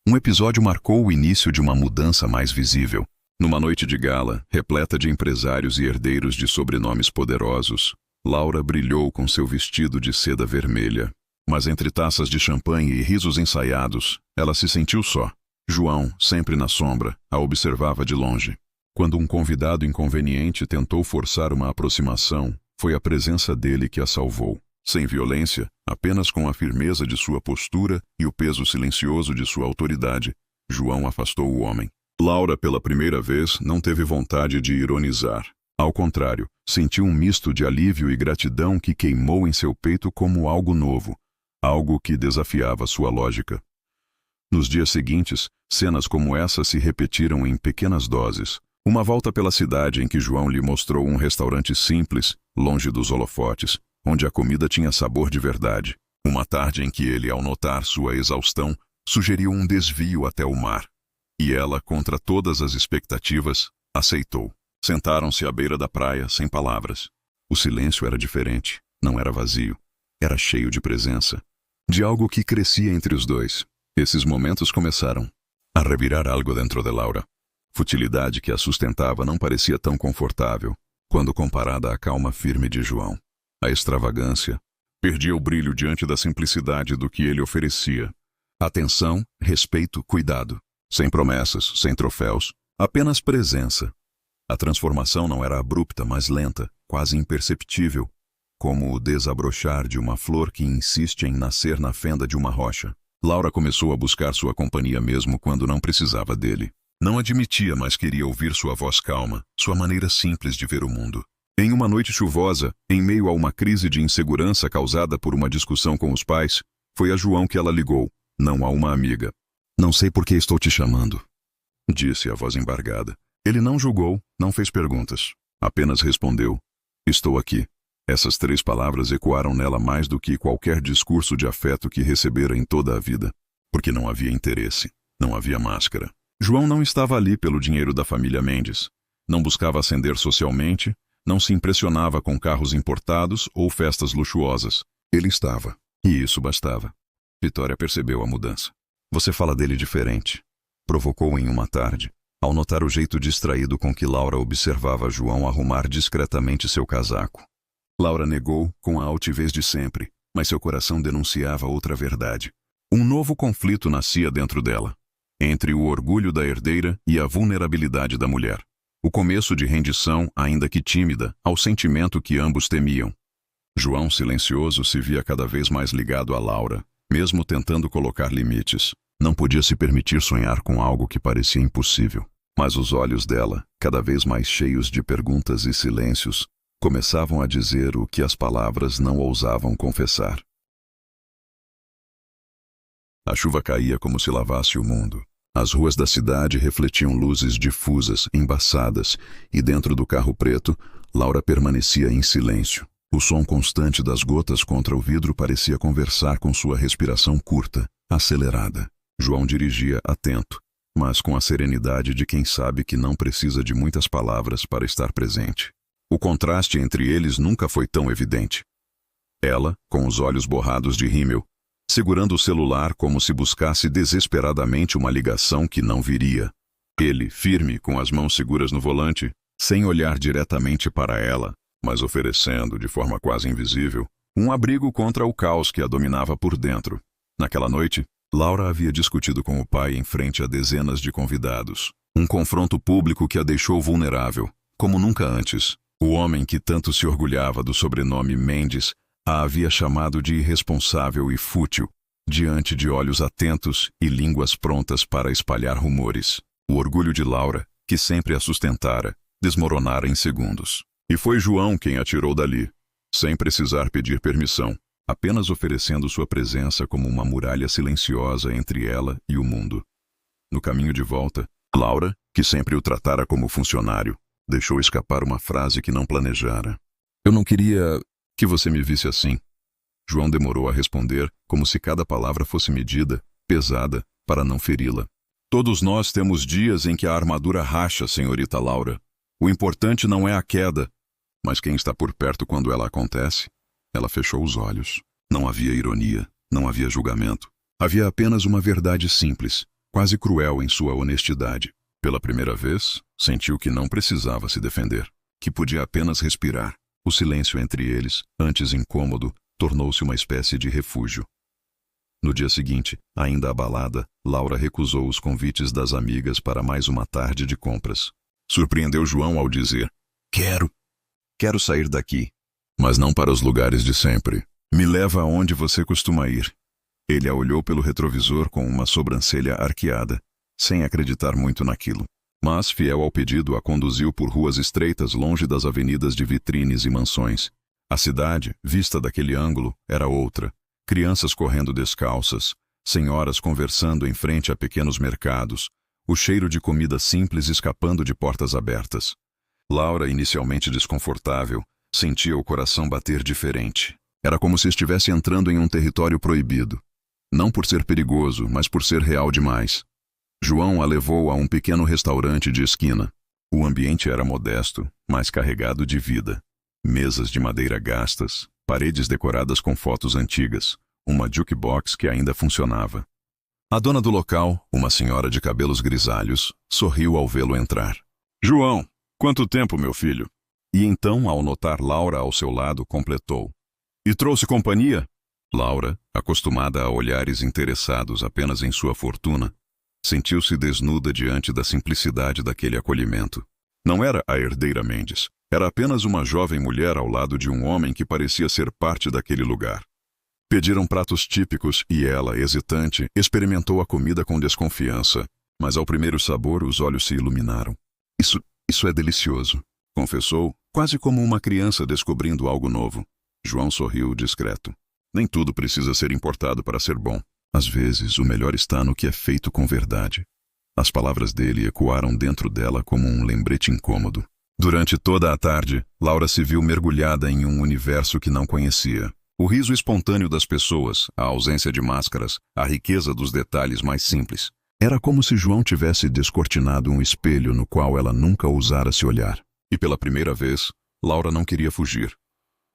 Um episódio marcou o início de uma mudança mais visível. Numa noite de gala, repleta de empresários e herdeiros de sobrenomes poderosos, Laura brilhou com seu vestido de seda vermelha. Mas entre taças de champanhe e risos ensaiados, ela se sentiu só. João, sempre na sombra, a observava de longe. Quando um convidado inconveniente tentou forçar uma aproximação, foi a presença dele que a salvou. Sem violência, apenas com a firmeza de sua postura e o peso silencioso de sua autoridade, João afastou o homem. Laura, pela primeira vez, não teve vontade de ironizar. Ao contrário, sentiu um misto de alívio e gratidão que queimou em seu peito como algo novo, algo que desafiava sua lógica. Nos dias seguintes, cenas como essa se repetiram em pequenas doses. Uma volta pela cidade em que João lhe mostrou um restaurante simples, longe dos holofotes, onde a comida tinha sabor de verdade. Uma tarde em que ele, ao notar sua exaustão, sugeriu um desvio até o mar. E ela, contra todas as expectativas, aceitou. Sentaram-se à beira da praia, sem palavras. O silêncio era diferente, não era vazio. Era cheio de presença, de algo que crescia entre os dois. Esses momentos começaram a revirar algo dentro de Laura. Futilidade que a sustentava não parecia tão confortável, quando comparada à calma firme de João. A extravagância perdia o brilho diante da simplicidade do que ele oferecia. Atenção, respeito, cuidado. Sem promessas, sem troféus, Apenas presença. A transformação não era abrupta, mas lenta, quase imperceptível, como o desabrochar de uma flor que insiste em nascer na fenda de uma rocha. Laura começou a buscar sua companhia mesmo quando não precisava dele. Não admitia, mas queria ouvir sua voz calma, sua maneira simples de ver o mundo. Em uma noite chuvosa, em meio a uma crise de insegurança causada por uma discussão com os pais, foi a João que ela ligou, não a uma amiga. "Não sei por que estou te chamando", disse a voz embargada. Ele não julgou, não fez perguntas. Apenas respondeu: "Estou aqui." Essas 3 palavras ecoaram nela mais do que qualquer discurso de afeto que recebera em toda a vida. Porque não havia interesse, não havia máscara. João não estava ali pelo dinheiro da família Mendes. Não buscava ascender socialmente, não se impressionava com carros importados ou festas luxuosas. Ele estava, e isso bastava. Vitória percebeu a mudança. "Você fala dele diferente", provocou em uma tarde, ao notar o jeito distraído com que Laura observava João arrumar discretamente seu casaco. Laura negou com a altivez de sempre, mas seu coração denunciava outra verdade. Um novo conflito nascia dentro dela, entre o orgulho da herdeira e a vulnerabilidade da mulher. O começo de rendição, ainda que tímida, ao sentimento que ambos temiam. João, silencioso, se via cada vez mais ligado a Laura, mesmo tentando colocar limites. Não podia se permitir sonhar com algo que parecia impossível. Mas os olhos dela, cada vez mais cheios de perguntas e silêncios, começavam a dizer o que as palavras não ousavam confessar. A chuva caía como se lavasse o mundo. As ruas da cidade refletiam luzes difusas, embaçadas, e dentro do carro preto, Laura permanecia em silêncio. O som constante das gotas contra o vidro parecia conversar com sua respiração curta, acelerada. João dirigia atento, mas com a serenidade de quem sabe que não precisa de muitas palavras para estar presente. O contraste entre eles nunca foi tão evidente. Ela, com os olhos borrados de rímel, segurando o celular como se buscasse desesperadamente uma ligação que não viria. Ele, firme, com as mãos seguras no volante, sem olhar diretamente para ela, mas oferecendo, de forma quase invisível, um abrigo contra o caos que a dominava por dentro. Naquela noite, Laura havia discutido com o pai em frente a dezenas de convidados. Um confronto público que a deixou vulnerável, como nunca antes. O homem que tanto se orgulhava do sobrenome Mendes a havia chamado de irresponsável e fútil, diante de olhos atentos e línguas prontas para espalhar rumores. O orgulho de Laura, que sempre a sustentara, desmoronara em segundos. E foi João quem a tirou dali, sem precisar pedir permissão, apenas oferecendo sua presença como uma muralha silenciosa entre ela e o mundo. No caminho de volta, Laura, que sempre o tratara como funcionário, deixou escapar uma frase que não planejara. "Eu não queria que você me visse assim." João demorou a responder, como se cada palavra fosse medida, pesada, para não feri-la. "Todos nós temos dias em que a armadura racha, senhorita Laura. O importante não é a queda, mas quem está por perto quando ela acontece." Ela fechou os olhos. Não havia ironia, não havia julgamento. Havia apenas uma verdade simples, quase cruel em sua honestidade. Pela primeira vez, sentiu que não precisava se defender, que podia apenas respirar. O silêncio entre eles, antes incômodo, tornou-se uma espécie de refúgio. No dia seguinte, ainda abalada, Laura recusou os convites das amigas para mais uma tarde de compras. Surpreendeu João ao dizer: Quero sair daqui, mas não para os lugares de sempre. Me leva aonde você costuma ir." Ele a olhou pelo retrovisor com uma sobrancelha arqueada, sem acreditar muito naquilo. Mas, fiel ao pedido, a conduziu por ruas estreitas longe das avenidas de vitrines e mansões. A cidade, vista daquele ângulo, era outra. Crianças correndo descalças, senhoras conversando em frente a pequenos mercados, o cheiro de comida simples escapando de portas abertas. Laura, inicialmente desconfortável, sentia o coração bater diferente. Era como se estivesse entrando em um território proibido. Não por ser perigoso, mas por ser real demais. João a levou a um pequeno restaurante de esquina. O ambiente era modesto, mas carregado de vida. Mesas de madeira gastas, paredes decoradas com fotos antigas, uma jukebox que ainda funcionava. A dona do local, uma senhora de cabelos grisalhos, sorriu ao vê-lo entrar. "João, quanto tempo, meu filho?" E então, ao notar Laura ao seu lado, completou: "E trouxe companhia?" Laura, acostumada a olhares interessados apenas em sua fortuna, Sentiu-se desnuda diante da simplicidade daquele acolhimento. Não era a herdeira Mendes. Era apenas uma jovem mulher ao lado de um homem que parecia ser parte daquele lugar. Pediram pratos típicos e ela, hesitante, experimentou a comida com desconfiança. Mas ao primeiro sabor os olhos se iluminaram. Isso é delicioso, confessou, quase como uma criança descobrindo algo novo. João sorriu discreto. Nem tudo precisa ser importado para ser bom. Às vezes, o melhor está no que é feito com verdade. As palavras dele ecoaram dentro dela como um lembrete incômodo. Durante toda a tarde, Laura se viu mergulhada em um universo que não conhecia. O riso espontâneo das pessoas, a ausência de máscaras, a riqueza dos detalhes mais simples. Era como se João tivesse descortinado um espelho no qual ela nunca ousara se olhar. E pela primeira vez, Laura não queria fugir.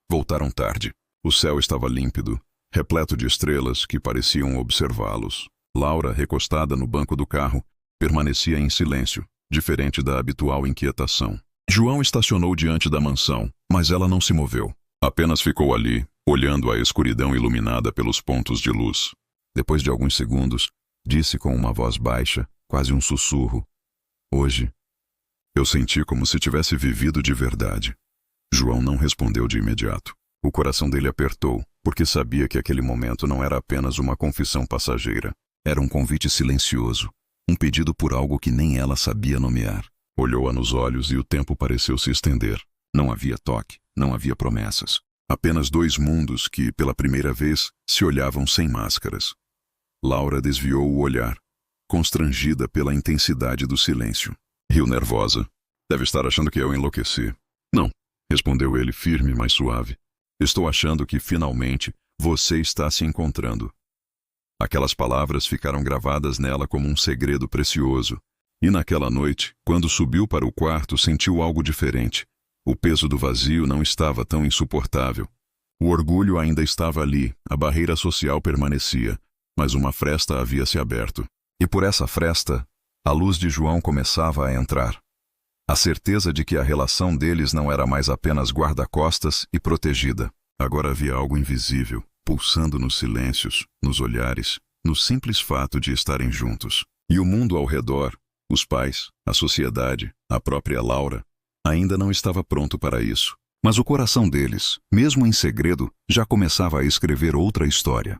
Voltaram tarde. O céu estava límpido, repleto de estrelas que pareciam observá-los. Laura, recostada no banco do carro, permanecia em silêncio, diferente da habitual inquietação. João estacionou diante da mansão, mas ela não se moveu. Apenas ficou ali, olhando a escuridão iluminada pelos pontos de luz. Depois de alguns segundos, disse com uma voz baixa, quase um sussurro: "Hoje, eu senti como se tivesse vivido de verdade." João não respondeu de imediato. O coração dele apertou, porque sabia que aquele momento não era apenas uma confissão passageira. Era um convite silencioso, um pedido por algo que nem ela sabia nomear. Olhou-a nos olhos e o tempo pareceu se estender. Não havia toque, não havia promessas. Apenas dois mundos que, pela primeira vez, se olhavam sem máscaras. Laura desviou o olhar, constrangida pela intensidade do silêncio. Riu nervosa. "Deve estar achando que eu enlouqueci." "Não", respondeu ele firme, mas suave. "Estou achando que, finalmente, você está se encontrando." Aquelas palavras ficaram gravadas nela como um segredo precioso. E naquela noite, quando subiu para o quarto, sentiu algo diferente. O peso do vazio não estava tão insuportável. O orgulho ainda estava ali, a barreira social permanecia, mas uma fresta havia se aberto. E por essa fresta, a luz de João começava a entrar. A certeza de que a relação deles não era mais apenas guarda-costas e protegida. Agora havia algo invisível, pulsando nos silêncios, nos olhares, no simples fato de estarem juntos. E o mundo ao redor, os pais, a sociedade, a própria Laura, ainda não estava pronto para isso. Mas o coração deles, mesmo em segredo, já começava a escrever outra história.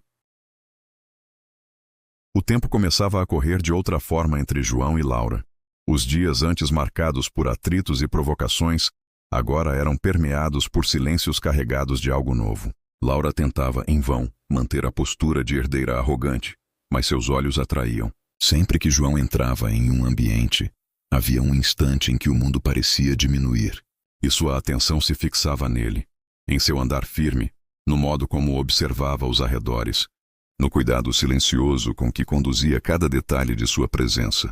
O tempo começava a correr de outra forma entre João e Laura. Os dias antes marcados por atritos e provocações, agora eram permeados por silêncios carregados de algo novo. Laura tentava, em vão, manter a postura de herdeira arrogante, mas seus olhos atraíam. Sempre que João entrava em um ambiente, havia um instante em que o mundo parecia diminuir, e sua atenção se fixava nele, em seu andar firme, no modo como observava os arredores, no cuidado silencioso com que conduzia cada detalhe de sua presença.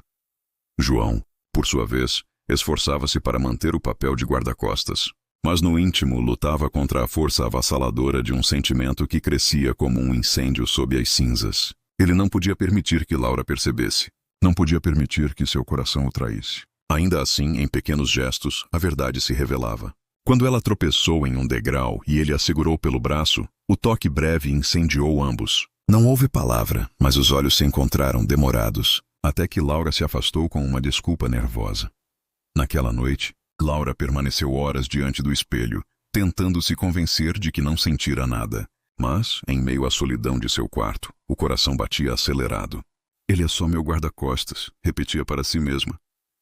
João, por sua vez, esforçava-se para manter o papel de guarda-costas, mas no íntimo lutava contra a força avassaladora de um sentimento que crescia como um incêndio sob as cinzas. Ele não podia permitir que Laura percebesse. Não podia permitir que seu coração o traísse. Ainda assim, em pequenos gestos, a verdade se revelava. Quando ela tropeçou em um degrau e ele a segurou pelo braço, o toque breve incendiou ambos. Não houve palavra, mas os olhos se encontraram demorados, até que Laura se afastou com uma desculpa nervosa. Naquela noite, Laura permaneceu horas diante do espelho, tentando se convencer de que não sentira nada. Mas, em meio à solidão de seu quarto, o coração batia acelerado. "Ele é só meu guarda-costas", repetia para si mesma.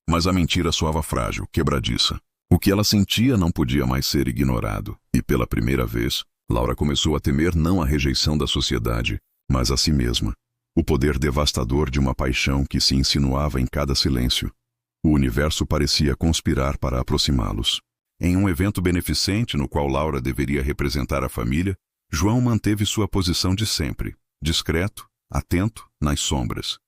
Mas a mentira soava frágil, quebradiça. O que ela sentia não podia mais ser ignorado, e pela primeira vez, Laura começou a temer não a rejeição da sociedade, mas a si mesma. O poder devastador de uma paixão que se insinuava em cada silêncio. O universo parecia conspirar para aproximá-los. Em um evento beneficente no qual Laura deveria representar a família, João manteve sua posição de sempre, discreto, atento, nas sombras.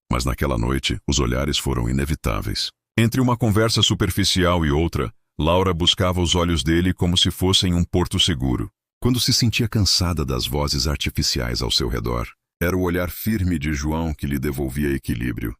Mas naquela noite, os olhares foram inevitáveis. Entre uma conversa superficial e outra, Laura buscava os olhos dele como se fossem um porto seguro. Quando se sentia cansada das vozes artificiais ao seu redor, era o olhar firme de João que lhe devolvia equilíbrio.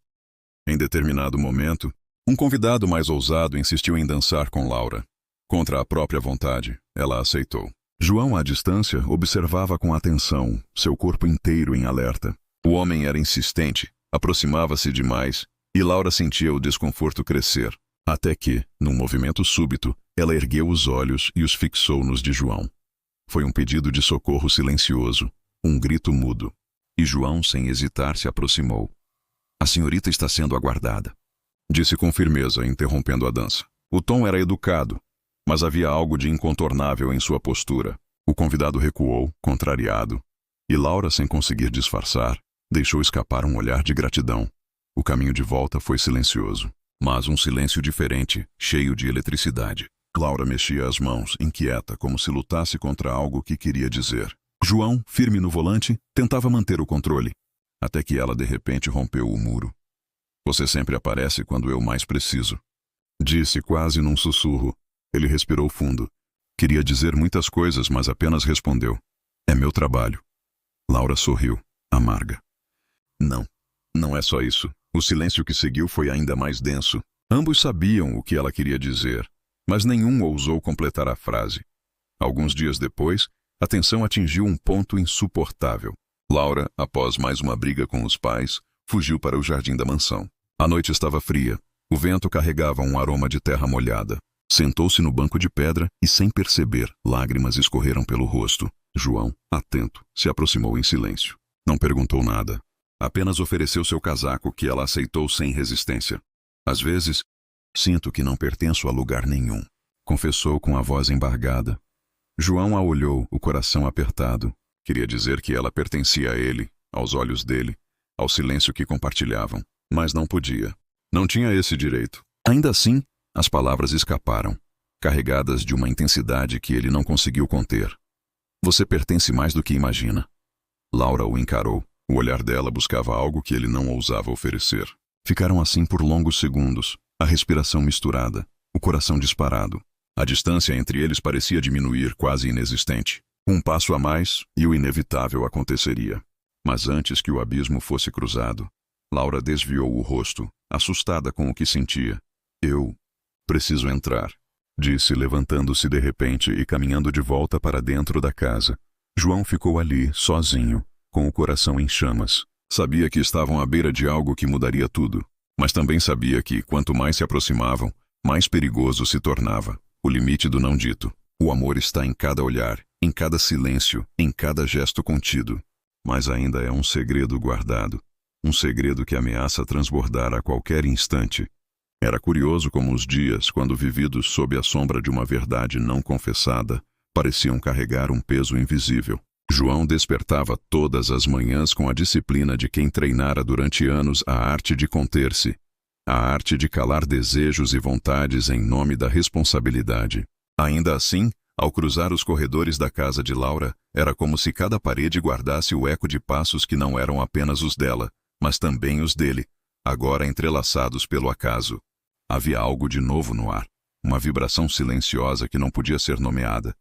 Em determinado momento, um convidado mais ousado insistiu em dançar com Laura. Contra a própria vontade, ela aceitou. João, à distância, observava com atenção, seu corpo inteiro em alerta. O homem era insistente, Aproximava-se demais, e Laura sentia o desconforto crescer, até que, num movimento súbito, ela ergueu os olhos e os fixou nos de João. Foi um pedido de socorro silencioso, um grito mudo. E João, sem hesitar, se aproximou. "A senhorita está sendo aguardada", disse com firmeza, interrompendo a dança. O tom era educado, mas havia algo de incontornável em sua postura. O convidado recuou, contrariado, e Laura, sem conseguir disfarçar, deixou escapar um olhar de gratidão. O caminho de volta foi silencioso, mas um silêncio diferente, cheio de eletricidade. Laura mexia as mãos, inquieta, como se lutasse contra algo que queria dizer. João, firme no volante, tentava manter o controle, até que ela de repente rompeu o muro. "Você sempre aparece quando eu mais preciso", disse quase num sussurro. Ele respirou fundo. Queria dizer muitas coisas, mas apenas respondeu: "É meu trabalho." Laura sorriu, amarga. Não é só isso." O silêncio que seguiu foi ainda mais denso. Ambos sabiam o que ela queria dizer, mas nenhum ousou completar a frase. Alguns dias depois, a tensão atingiu um ponto insuportável. Laura, após mais uma briga com os pais, fugiu para o jardim da mansão. A noite estava fria. O vento carregava um aroma de terra molhada. Sentou-se no banco de pedra e, sem perceber, lágrimas escorreram pelo rosto. João, atento, se aproximou em silêncio. Não perguntou nada. Apenas ofereceu seu casaco, que ela aceitou sem resistência. "Às vezes, sinto que não pertenço a lugar nenhum", confessou com a voz embargada. João a olhou, o coração apertado. Queria dizer que ela pertencia a ele, aos olhos dele, ao silêncio que compartilhavam, mas não podia. Não tinha esse direito. Ainda assim, as palavras escaparam, carregadas de uma intensidade que ele não conseguiu conter. "Você pertence mais do que imagina." Laura o encarou. O olhar dela buscava algo que ele não ousava oferecer. Ficaram assim por longos segundos, a respiração misturada, o coração disparado. A distância entre eles parecia diminuir, quase inexistente. Um passo a mais e o inevitável aconteceria. Mas antes que o abismo fosse cruzado, Laura desviou o rosto, assustada com o que sentia. "Eu preciso entrar", disse, levantando-se de repente e caminhando de volta para dentro da casa. João ficou ali, sozinho, com o coração em chamas. Sabia que estavam à beira de algo que mudaria tudo, mas também sabia que, quanto mais se aproximavam, mais perigoso se tornava. O limite do não dito. O amor está em cada olhar, em cada silêncio, em cada gesto contido. Mas ainda é um segredo guardado. Um segredo que ameaça transbordar a qualquer instante. Era curioso como os dias, quando vividos sob a sombra de uma verdade não confessada, pareciam carregar um peso invisível. João despertava todas as manhãs com a disciplina de quem treinara durante anos a arte de conter-se, a arte de calar desejos e vontades em nome da responsabilidade. Ainda assim, ao cruzar os corredores da casa de Laura, era como se cada parede guardasse o eco de passos que não eram apenas os dela, mas também os dele, agora entrelaçados pelo acaso. Havia algo de novo no ar, uma vibração silenciosa que não podia ser nomeada,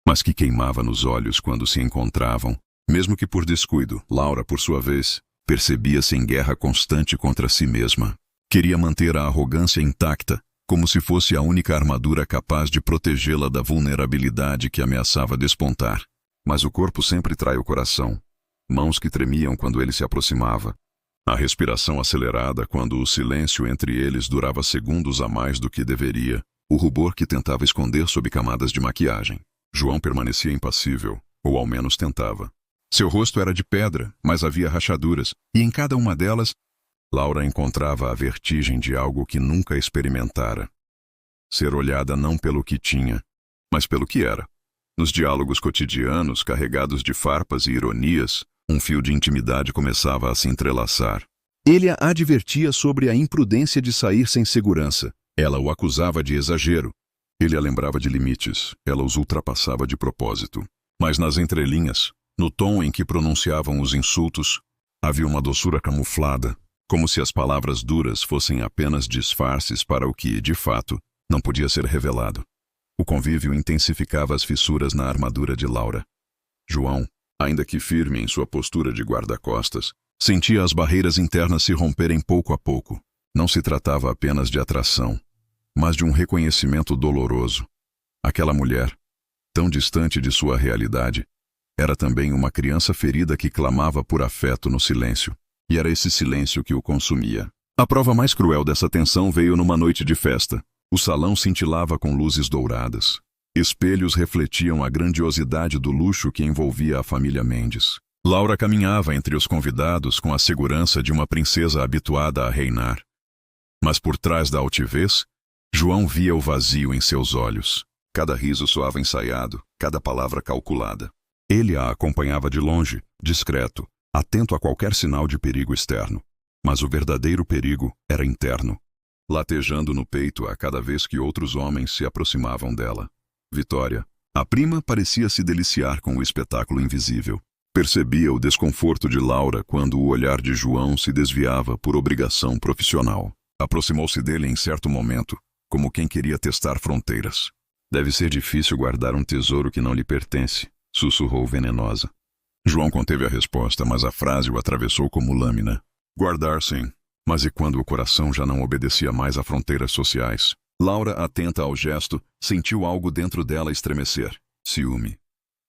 mas que queimava nos olhos quando se encontravam. Mesmo que por descuido, Laura, por sua vez, percebia-se em guerra constante contra si mesma. Queria manter a arrogância intacta, como se fosse a única armadura capaz de protegê-la da vulnerabilidade que ameaçava despontar. Mas o corpo sempre trai o coração. Mãos que tremiam quando ele se aproximava. A respiração acelerada quando o silêncio entre eles durava segundos a mais do que deveria. O rubor que tentava esconder sob camadas de maquiagem. João permanecia impassível, ou ao menos tentava. Seu rosto era de pedra, mas havia rachaduras, e em cada uma delas, Laura encontrava a vertigem de algo que nunca experimentara. Ser olhada não pelo que tinha, mas pelo que era. Nos diálogos cotidianos, carregados de farpas e ironias, um fio de intimidade começava a se entrelaçar. Ele a advertia sobre a imprudência de sair sem segurança. Ela o acusava de exagero. Ele a lembrava de limites, ela os ultrapassava de propósito. Mas nas entrelinhas, no tom em que pronunciavam os insultos, havia uma doçura camuflada, como se as palavras duras fossem apenas disfarces para o que, de fato, não podia ser revelado. O convívio intensificava as fissuras na armadura de Laura. João, ainda que firme em sua postura de guarda-costas, sentia as barreiras internas se romperem pouco a pouco. Não se tratava apenas de atração, mas de um reconhecimento doloroso. Aquela mulher, tão distante de sua realidade, era também uma criança ferida que clamava por afeto no silêncio. e era esse silêncio que o consumia. A prova mais cruel dessa tensão veio numa noite de festa. O salão cintilava com luzes douradas. Espelhos refletiam a grandiosidade do luxo que envolvia a família Mendes. Laura caminhava entre os convidados com a segurança de uma princesa habituada a reinar. Mas por trás da altivez, João via o vazio em seus olhos. Cada riso soava ensaiado, cada palavra calculada. Ele a acompanhava de longe, discreto, atento a qualquer sinal de perigo externo. Mas o verdadeiro perigo era interno, latejando no peito a cada vez que outros homens se aproximavam dela. Vitória, a prima, parecia se deliciar com o espetáculo invisível. Percebia o desconforto de Laura quando o olhar de João se desviava por obrigação profissional. Aproximou-se dele em certo momento, como quem queria testar fronteiras. Deve ser difícil guardar um tesouro que não lhe pertence, sussurrou venenosa. João conteve a resposta, mas a frase o atravessou como lâmina. Guardar, sim. Mas e quando o coração já não obedecia mais a fronteiras sociais? Laura, atenta ao gesto, sentiu algo dentro dela estremecer. Ciúme.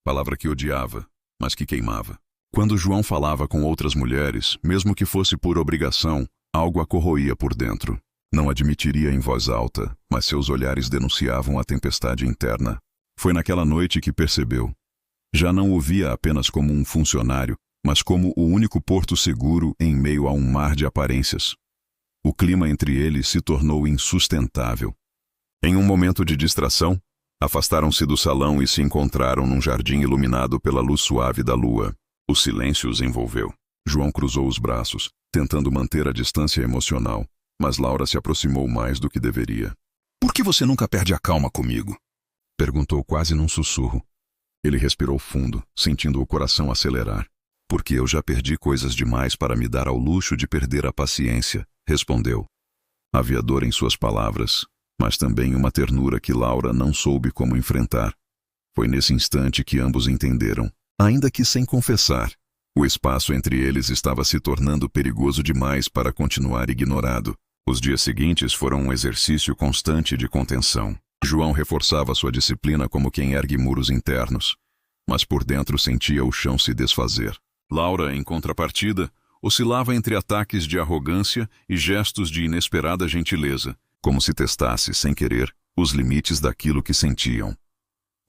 Palavra que odiava, mas que queimava. Quando João falava com outras mulheres, mesmo que fosse por obrigação, algo a corroía por dentro. Não admitiria em voz alta, mas seus olhares denunciavam a tempestade interna. Foi naquela noite que percebeu. Já não o via apenas como um funcionário, mas como o único porto seguro em meio a um mar de aparências. O clima entre eles se tornou insustentável. Em um momento de distração, afastaram-se do salão e se encontraram num jardim iluminado pela luz suave da lua. O silêncio os envolveu. João cruzou os braços, tentando manter a distância emocional, mas Laura se aproximou mais do que deveria. "Por que você nunca perde a calma comigo?" perguntou quase num sussurro. Ele respirou fundo, sentindo o coração acelerar. "Porque eu já perdi coisas demais para me dar ao luxo de perder a paciência", respondeu. Havia dor em suas palavras, mas também uma ternura que Laura não soube como enfrentar. Foi nesse instante que ambos entenderam, ainda que sem confessar. O espaço entre eles estava se tornando perigoso demais para continuar ignorado. Os dias seguintes foram um exercício constante de contenção. João reforçava sua disciplina como quem ergue muros internos, mas por dentro sentia o chão se desfazer. Laura, em contrapartida, oscilava entre ataques de arrogância e gestos de inesperada gentileza, como se testasse, sem querer, os limites daquilo que sentiam.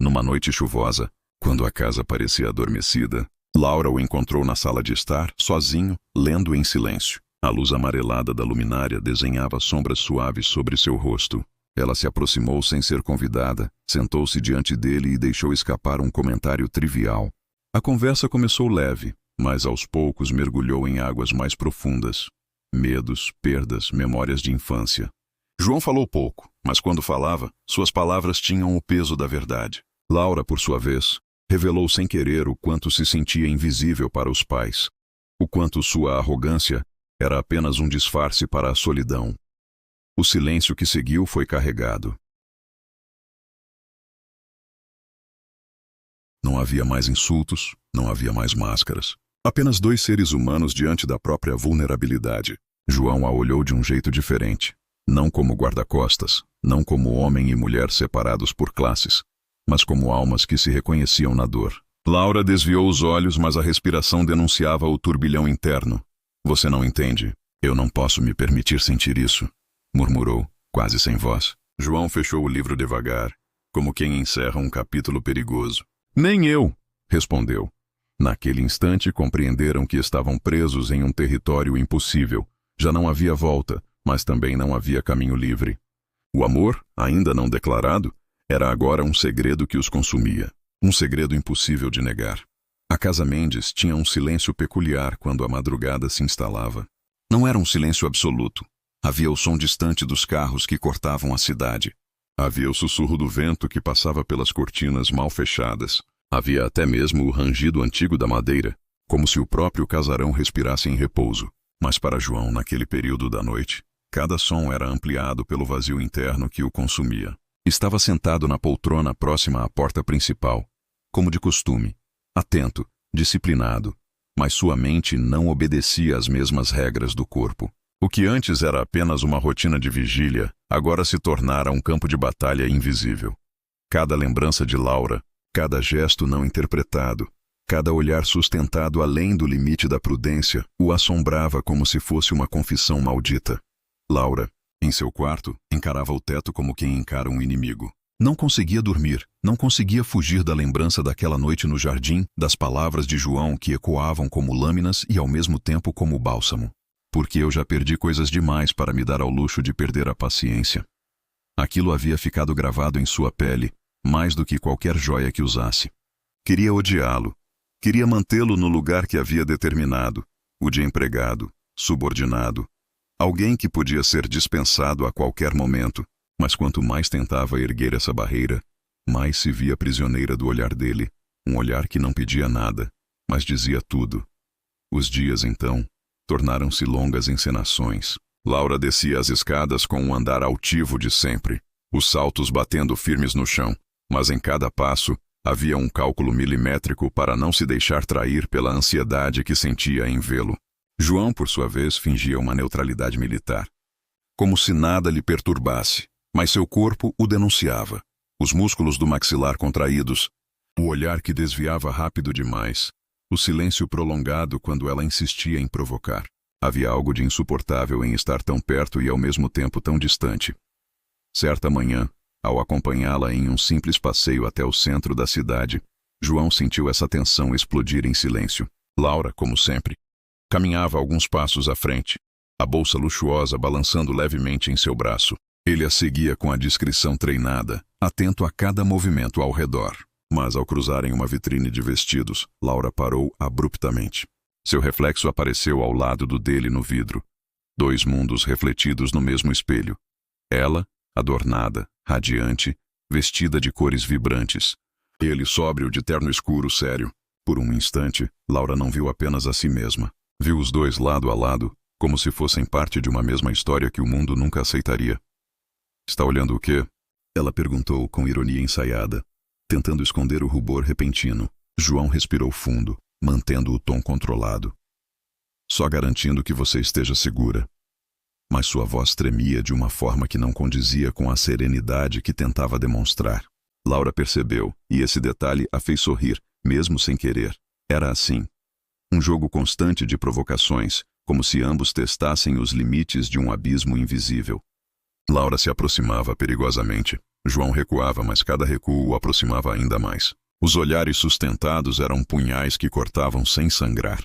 Numa noite chuvosa, quando a casa parecia adormecida, Laura o encontrou na sala de estar, sozinho, lendo em silêncio. A luz amarelada da luminária desenhava sombras suaves sobre seu rosto. Ela se aproximou sem ser convidada, sentou-se diante dele e deixou escapar um comentário trivial. A conversa começou leve, mas aos poucos mergulhou em águas mais profundas. Medos, perdas, memórias de infância. João falou pouco, mas quando falava, suas palavras tinham o peso da verdade. Laura, por sua vez, revelou sem querer o quanto se sentia invisível para os pais. O quanto sua arrogância era apenas um disfarce para a solidão. O silêncio que seguiu foi carregado. Não havia mais insultos, não havia mais máscaras. Apenas dois seres humanos diante da própria vulnerabilidade. João a olhou de um jeito diferente. Não como guarda-costas, não como homem e mulher separados por classes, mas como almas que se reconheciam na dor. Laura desviou os olhos, mas a respiração denunciava o turbilhão interno. "Você não entende. Eu não posso me permitir sentir isso", murmurou, quase sem voz. João fechou o livro devagar, como quem encerra um capítulo perigoso. "Nem eu", respondeu. Naquele instante compreenderam que estavam presos em um território impossível. Já não havia volta, mas também não havia caminho livre. O amor, ainda não declarado, era agora um segredo que os consumia. Um segredo impossível de negar. A casa Mendes tinha um silêncio peculiar quando a madrugada se instalava. Não era um silêncio absoluto. Havia o som distante dos carros que cortavam a cidade. Havia o sussurro do vento que passava pelas cortinas mal fechadas. Havia até mesmo o rangido antigo da madeira, como se o próprio casarão respirasse em repouso. Mas para João, naquele período da noite, cada som era ampliado pelo vazio interno que o consumia. Estava sentado na poltrona próxima à porta principal, como de costume, atento, disciplinado, mas sua mente não obedecia às mesmas regras do corpo. O que antes era apenas uma rotina de vigília, agora se tornara um campo de batalha invisível. Cada lembrança de Laura, cada gesto não interpretado, Cada olhar sustentado além do limite da prudência o assombrava como se fosse uma confissão maldita. Laura, em seu quarto, encarava o teto como quem encara um inimigo. Não conseguia dormir, não conseguia fugir da lembrança daquela noite no jardim, das palavras de João que ecoavam como lâminas e ao mesmo tempo como bálsamo. Porque eu já perdi coisas demais para me dar ao luxo de perder a paciência. Aquilo havia ficado gravado em sua pele, mais do que qualquer joia que usasse. Queria odiá-lo. Queria mantê-lo no lugar que havia determinado, o de empregado, subordinado. Alguém que podia ser dispensado a qualquer momento, mas quanto mais tentava erguer essa barreira, mais se via prisioneira do olhar dele, um olhar que não pedia nada, mas dizia tudo. Os dias, então, tornaram-se longas encenações. Laura descia as escadas com um andar altivo de sempre, os saltos batendo firmes no chão, mas em cada passo havia um cálculo milimétrico para não se deixar trair pela ansiedade que sentia em vê-lo. João, por sua vez, fingia uma neutralidade militar, como se nada lhe perturbasse, mas seu corpo o denunciava. Os músculos do maxilar contraídos, o olhar que desviava rápido demais, o silêncio prolongado quando ela insistia em provocar. Havia algo de insuportável em estar tão perto e ao mesmo tempo tão distante. Certa manhã, ao acompanhá-la em um simples passeio até o centro da cidade, João sentiu essa tensão explodir em silêncio. Laura, como sempre, caminhava alguns passos à frente, a bolsa luxuosa balançando levemente em seu braço. Ele a seguia com a discrição treinada, atento a cada movimento ao redor. Mas ao cruzarem uma vitrine de vestidos, Laura parou abruptamente. Seu reflexo apareceu ao lado do dele no vidro. Dois mundos refletidos no mesmo espelho. Ela, adornada, radiante, vestida de cores vibrantes. Ele sóbrio de terno escuro sério. Por um instante, Laura não viu apenas a si mesma. Viu os dois lado a lado, como se fossem parte de uma mesma história que o mundo nunca aceitaria. "Está olhando o quê?" Ela perguntou com ironia ensaiada, tentando esconder o rubor repentino. João respirou fundo, mantendo o tom controlado. "Só garantindo que você esteja segura." Mas sua voz tremia de uma forma que não condizia com a serenidade que tentava demonstrar. Laura percebeu, e esse detalhe a fez sorrir, mesmo sem querer. Era assim. Um jogo constante de provocações, como se ambos testassem os limites de um abismo invisível. Laura se aproximava perigosamente. João recuava, mas cada recuo o aproximava ainda mais. Os olhares sustentados eram punhais que cortavam sem sangrar.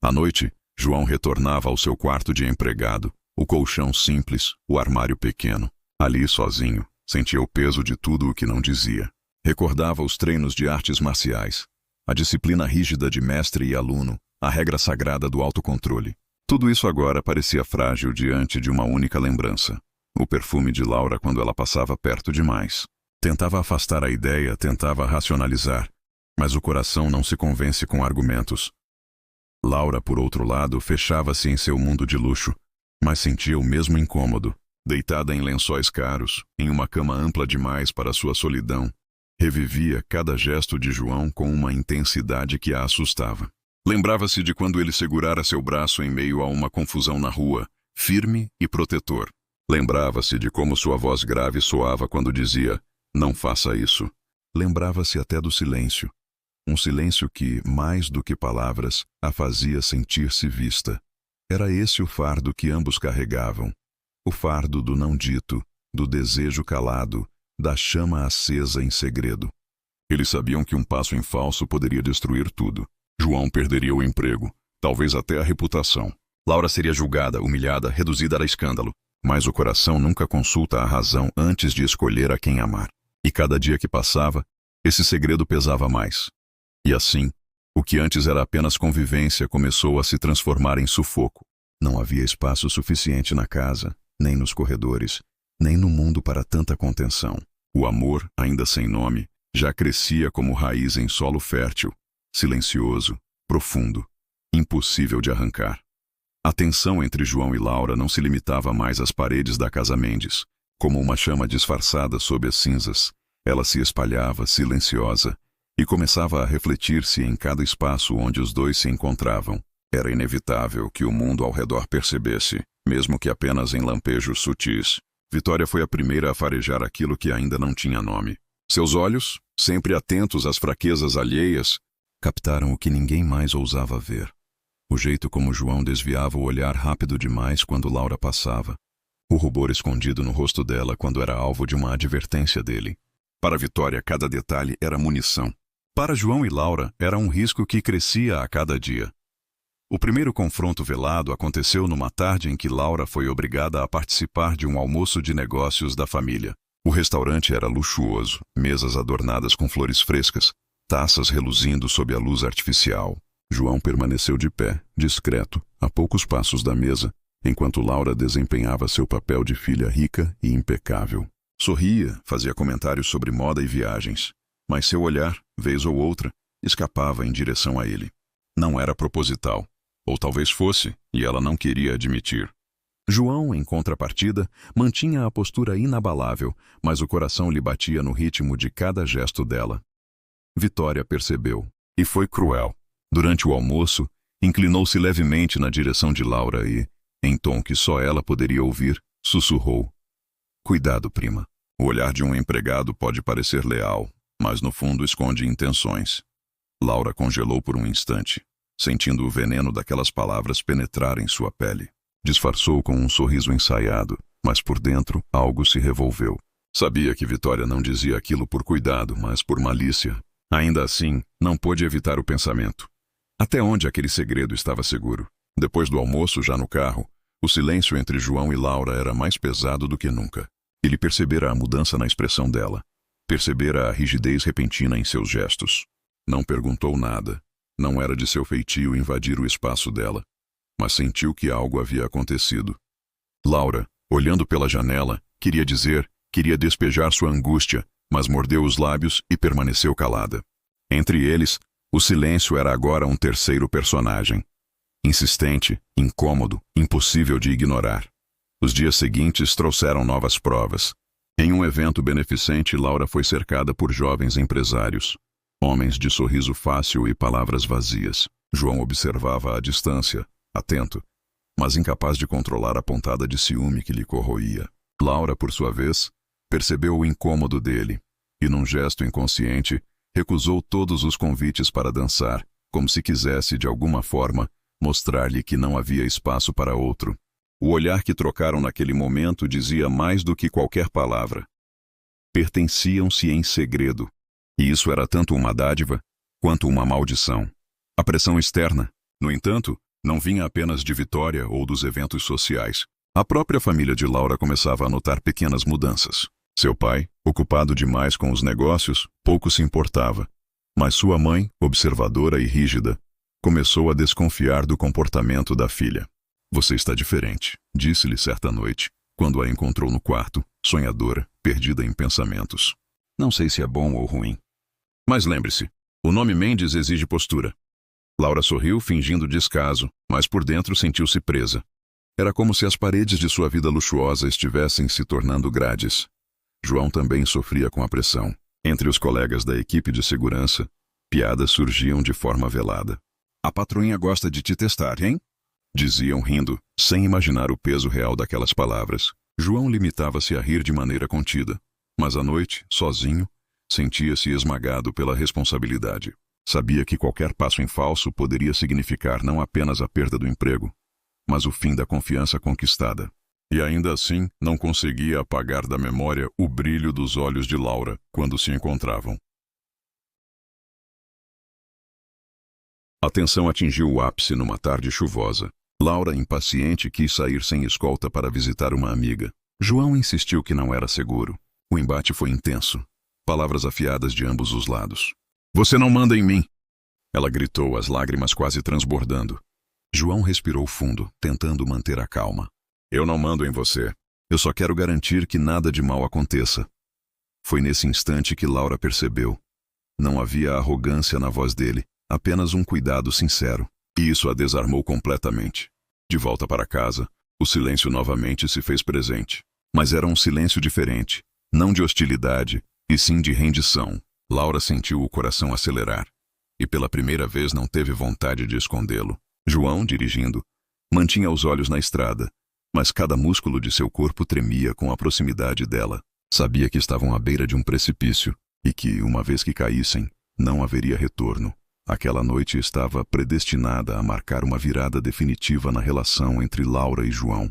À noite, João retornava ao seu quarto de empregado, o colchão simples, o armário pequeno. Ali, sozinho, sentia o peso de tudo o que não dizia. Recordava os treinos de artes marciais, a disciplina rígida de mestre e aluno, a regra sagrada do autocontrole. Tudo isso agora parecia frágil diante de uma única lembrança. O perfume de Laura quando ela passava perto demais. Tentava afastar a ideia, tentava racionalizar, mas o coração não se convence com argumentos. Laura, por outro lado, fechava-se em seu mundo de luxo, mas sentia o mesmo incômodo. Deitada em lençóis caros, em uma cama ampla demais para sua solidão, revivia cada gesto de João com uma intensidade que a assustava. Lembrava-se de quando ele segurara seu braço em meio a uma confusão na rua, firme e protetor. Lembrava-se de como sua voz grave soava quando dizia, "Não faça isso." Lembrava-se até do silêncio. Um silêncio que, mais do que palavras, a fazia sentir-se vista. Era esse o fardo que ambos carregavam. O fardo do não dito, do desejo calado, da chama acesa em segredo. Eles sabiam que um passo em falso poderia destruir tudo. João perderia o emprego, talvez até a reputação. Laura seria julgada, humilhada, reduzida a escândalo. Mas o coração nunca consulta a razão antes de escolher a quem amar. E cada dia que passava, esse segredo pesava mais. E assim, o que antes era apenas convivência começou a se transformar em sufoco. Não havia espaço suficiente na casa, nem nos corredores, nem no mundo para tanta contenção. O amor, ainda sem nome, já crescia como raiz em solo fértil, silencioso, profundo, impossível de arrancar. A tensão entre João e Laura não se limitava mais às paredes da casa Mendes. Como uma chama disfarçada sob as cinzas, ela se espalhava, silenciosa, e começava a refletir-se em cada espaço onde os dois se encontravam. Era inevitável que o mundo ao redor percebesse, mesmo que apenas em lampejos sutis. Vitória foi a primeira a farejar aquilo que ainda não tinha nome. Seus olhos, sempre atentos às fraquezas alheias, captaram o que ninguém mais ousava ver. O jeito como João desviava o olhar rápido demais quando Laura passava. O rubor escondido no rosto dela quando era alvo de uma advertência dele. Para Vitória, cada detalhe era munição. Para João e Laura, era um risco que crescia a cada dia. O primeiro confronto velado aconteceu numa tarde em que Laura foi obrigada a participar de um almoço de negócios da família. O restaurante era luxuoso, mesas adornadas com flores frescas, taças reluzindo sob a luz artificial. João permaneceu de pé, discreto, a poucos passos da mesa, enquanto Laura desempenhava seu papel de filha rica e impecável. Sorria, fazia comentários sobre moda e viagens, mas seu olhar, vez ou outra, escapava em direção a ele. Não era proposital, ou talvez fosse, e ela não queria admitir. João, em contrapartida, mantinha a postura inabalável, mas o coração lhe batia no ritmo de cada gesto dela. Vitória percebeu, e foi cruel. Durante o almoço, inclinou-se levemente na direção de Laura e, em tom que só ela poderia ouvir, sussurrou: "Cuidado, prima. O olhar de um empregado pode parecer leal, mas no fundo esconde intenções." Laura congelou por um instante, sentindo o veneno daquelas palavras penetrar em sua pele. Disfarçou com um sorriso ensaiado, mas por dentro algo se revolveu. Sabia que Vitória não dizia aquilo por cuidado, mas por malícia. Ainda assim, não pôde evitar o pensamento. Até onde aquele segredo estava seguro? Depois do almoço, já no carro, o silêncio entre João e Laura era mais pesado do que nunca. Ele percebera a mudança na expressão dela. Percebera a rigidez repentina em seus gestos. Não perguntou nada. Não era de seu feitio invadir o espaço dela. Mas sentiu que algo havia acontecido. Laura, olhando pela janela, queria despejar sua angústia, mas mordeu os lábios e permaneceu calada. Entre eles, o silêncio era agora um terceiro personagem. Insistente, incômodo, impossível de ignorar. Os dias seguintes trouxeram novas provas. Em um evento beneficente, Laura foi cercada por jovens empresários. Homens de sorriso fácil e palavras vazias. João observava à distância, atento, mas incapaz de controlar a pontada de ciúme que lhe corroía. Laura, por sua vez, percebeu o incômodo dele, e num gesto inconsciente, recusou todos os convites para dançar, como se quisesse, de alguma forma, mostrar-lhe que não havia espaço para outro. O olhar que trocaram naquele momento dizia mais do que qualquer palavra. Pertenciam-se em segredo, e isso era tanto uma dádiva quanto uma maldição. A pressão externa, no entanto, não vinha apenas de Vitória ou dos eventos sociais. A própria família de Laura começava a notar pequenas mudanças. Seu pai, ocupado demais com os negócios, pouco se importava. Mas sua mãe, observadora e rígida, começou a desconfiar do comportamento da filha. "Você está diferente", disse-lhe certa noite, quando a encontrou no quarto, sonhadora, perdida em pensamentos. "Não sei se é bom ou ruim. Mas lembre-se, o nome Mendes exige postura." Laura sorriu, fingindo descaso, mas por dentro sentiu-se presa. Era como se as paredes de sua vida luxuosa estivessem se tornando grades. João também sofria com a pressão. Entre os colegas da equipe de segurança, piadas surgiam de forma velada. "A patroinha gosta de te testar, hein?" diziam rindo, sem imaginar o peso real daquelas palavras. João limitava-se a rir de maneira contida, mas à noite, sozinho, sentia-se esmagado pela responsabilidade. Sabia que qualquer passo em falso poderia significar não apenas a perda do emprego, mas o fim da confiança conquistada. E ainda assim, não conseguia apagar da memória o brilho dos olhos de Laura quando se encontravam. A tensão atingiu o ápice numa tarde chuvosa. Laura, impaciente, quis sair sem escolta para visitar uma amiga. João insistiu que não era seguro. O embate foi intenso. Palavras afiadas de ambos os lados. "Você não manda em mim!" ela gritou, as lágrimas quase transbordando. João respirou fundo, tentando manter a calma. "Eu não mando em você. Eu só quero garantir que nada de mal aconteça." Foi nesse instante que Laura percebeu. Não havia arrogância na voz dele, apenas um cuidado sincero. E isso a desarmou completamente. De volta para casa, o silêncio novamente se fez presente. Mas era um silêncio diferente, não de hostilidade, e sim de rendição. Laura sentiu o coração acelerar, e pela primeira vez não teve vontade de escondê-lo. João, dirigindo, mantinha os olhos na estrada, mas cada músculo de seu corpo tremia com a proximidade dela. Sabia que estavam à beira de um precipício, e que, uma vez que caíssem, não haveria retorno. Aquela noite estava predestinada a marcar uma virada definitiva na relação entre Laura e João.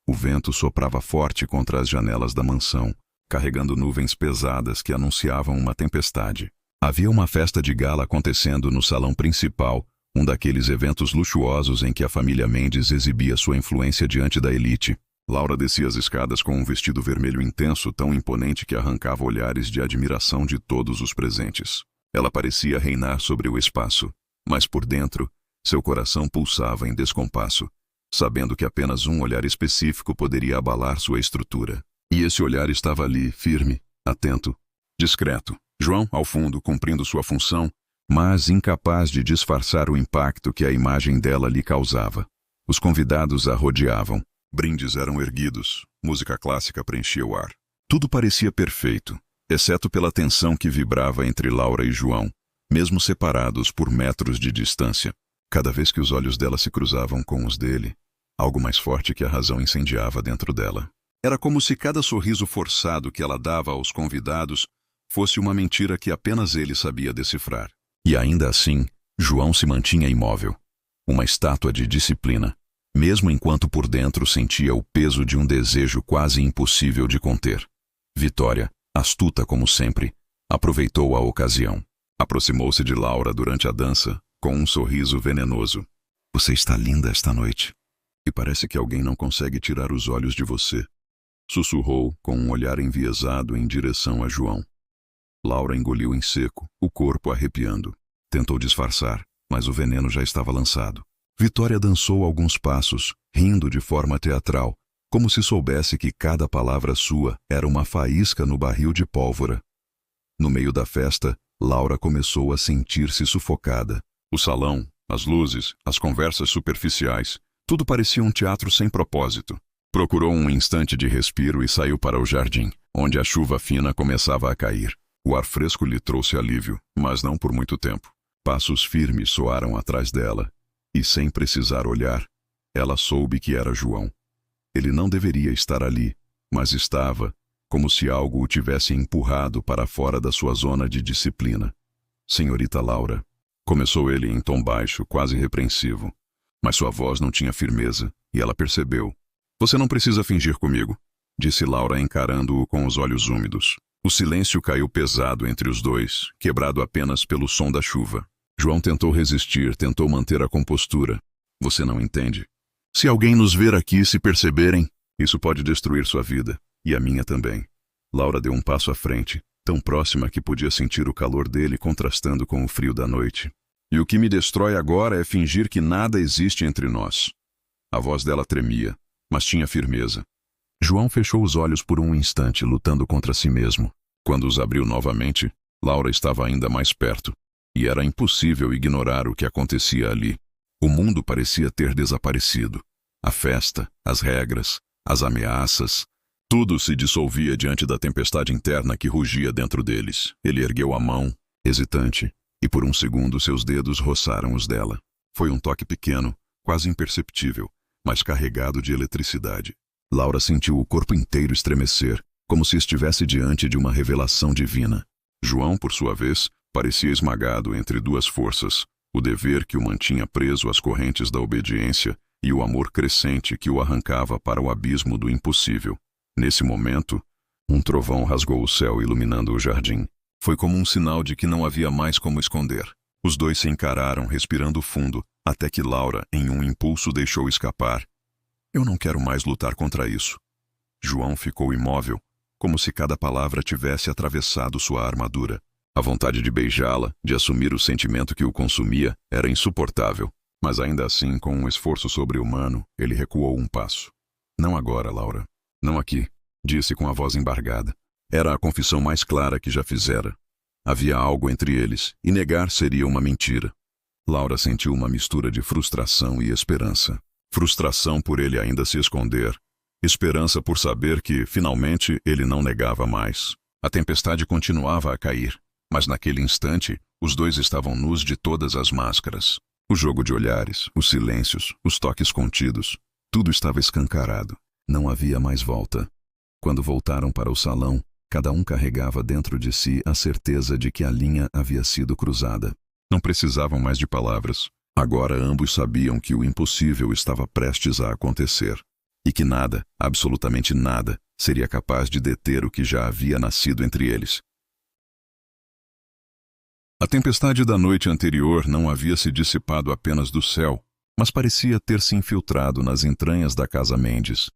O vento soprava forte contra as janelas da mansão, carregando nuvens pesadas que anunciavam uma tempestade. Havia uma festa de gala acontecendo no salão principal, um daqueles eventos luxuosos em que a família Mendes exibia sua influência diante da elite. Laura descia as escadas com um vestido vermelho intenso, tão imponente que arrancava olhares de admiração de todos os presentes. Ela parecia reinar sobre o espaço, mas por dentro, seu coração pulsava em descompasso, sabendo que apenas um olhar específico poderia abalar sua estrutura. E esse olhar estava ali, firme, atento, discreto. João, ao fundo, cumprindo sua função, mas incapaz de disfarçar o impacto que a imagem dela lhe causava. Os convidados a rodeavam. Brindes eram erguidos, música clássica preenchia o ar. Tudo parecia perfeito, exceto pela tensão que vibrava entre Laura e João, mesmo separados por metros de distância. Cada vez que os olhos dela se cruzavam com os dele, algo mais forte que a razão incendiava dentro dela. Era como se cada sorriso forçado que ela dava aos convidados fosse uma mentira que apenas ele sabia decifrar. E ainda assim, João se mantinha imóvel, uma estátua de disciplina, mesmo enquanto por dentro sentia o peso de um desejo quase impossível de conter. Vitória, astuta como sempre, aproveitou a ocasião. Aproximou-se de Laura durante a dança, com um sorriso venenoso. Você está linda esta noite. E parece que alguém não consegue tirar os olhos de você. Sussurrou com um olhar enviesado em direção a João. Laura engoliu em seco, o corpo arrepiando. Tentou disfarçar, mas o veneno já estava lançado. Vitória dançou alguns passos, rindo de forma teatral, como se soubesse que cada palavra sua era uma faísca no barril de pólvora. No meio da festa, Laura começou a sentir-se sufocada. O salão, as luzes, as conversas superficiais, tudo parecia um teatro sem propósito. Procurou um instante de respiro e saiu para o jardim, onde a chuva fina começava a cair. O ar fresco lhe trouxe alívio, mas não por muito tempo. Passos firmes soaram atrás dela, e sem precisar olhar, ela soube que era João. Ele não deveria estar ali, mas estava, como se algo o tivesse empurrado para fora da sua zona de disciplina. Senhorita Laura, começou ele em tom baixo, quase repreensivo. Mas sua voz não tinha firmeza, e ela percebeu. Você não precisa fingir comigo, disse Laura encarando-o com os olhos úmidos. O silêncio caiu pesado entre os dois, quebrado apenas pelo som da chuva. João tentou resistir, tentou manter a compostura. Você não entende. Se alguém nos ver aqui e se perceberem, isso pode destruir sua vida, e a minha também. Laura deu um passo à frente, tão próxima que podia sentir o calor dele contrastando com o frio da noite. E o que me destrói agora é fingir que nada existe entre nós. A voz dela tremia, mas tinha firmeza. João fechou os olhos por um instante, lutando contra si mesmo. Quando os abriu novamente, Laura estava ainda mais perto, e era impossível ignorar o que acontecia ali. O mundo parecia ter desaparecido. A festa, as regras, as ameaças, tudo se dissolvia diante da tempestade interna que rugia dentro deles. Ele ergueu a mão, hesitante, e por um segundo seus dedos roçaram os dela. Foi um toque pequeno, quase imperceptível, mas carregado de eletricidade. Laura sentiu o corpo inteiro estremecer, como se estivesse diante de uma revelação divina. João, por sua vez, parecia esmagado entre duas forças, o dever que o mantinha preso às correntes da obediência e o amor crescente que o arrancava para o abismo do impossível. Nesse momento, um trovão rasgou o céu iluminando o jardim. Foi como um sinal de que não havia mais como esconder. Os dois se encararam, respirando fundo, até que Laura, em um impulso, deixou escapar. Eu não quero mais lutar contra isso. João ficou imóvel, como se cada palavra tivesse atravessado sua armadura. A vontade de beijá-la, de assumir o sentimento que o consumia, era insuportável. Mas ainda assim, com um esforço sobre-humano, ele recuou um passo. Não agora, Laura. Não aqui, disse com a voz embargada. Era a confissão mais clara que já fizera. Havia algo entre eles, e negar seria uma mentira. Laura sentiu uma mistura de frustração e esperança. Frustração por ele ainda se esconder. Esperança por saber que, finalmente, ele não negava mais. A tempestade continuava a cair, mas naquele instante, os dois estavam nus de todas as máscaras. O jogo de olhares, os silêncios, os toques contidos, tudo estava escancarado. Não havia mais volta. Quando voltaram para o salão, cada um carregava dentro de si a certeza de que a linha havia sido cruzada. Não precisavam mais de palavras. Agora ambos sabiam que o impossível estava prestes a acontecer. E que nada, absolutamente nada, seria capaz de deter o que já havia nascido entre eles. A tempestade da noite anterior não havia se dissipado apenas do céu, mas parecia ter se infiltrado nas entranhas da casa Mendes,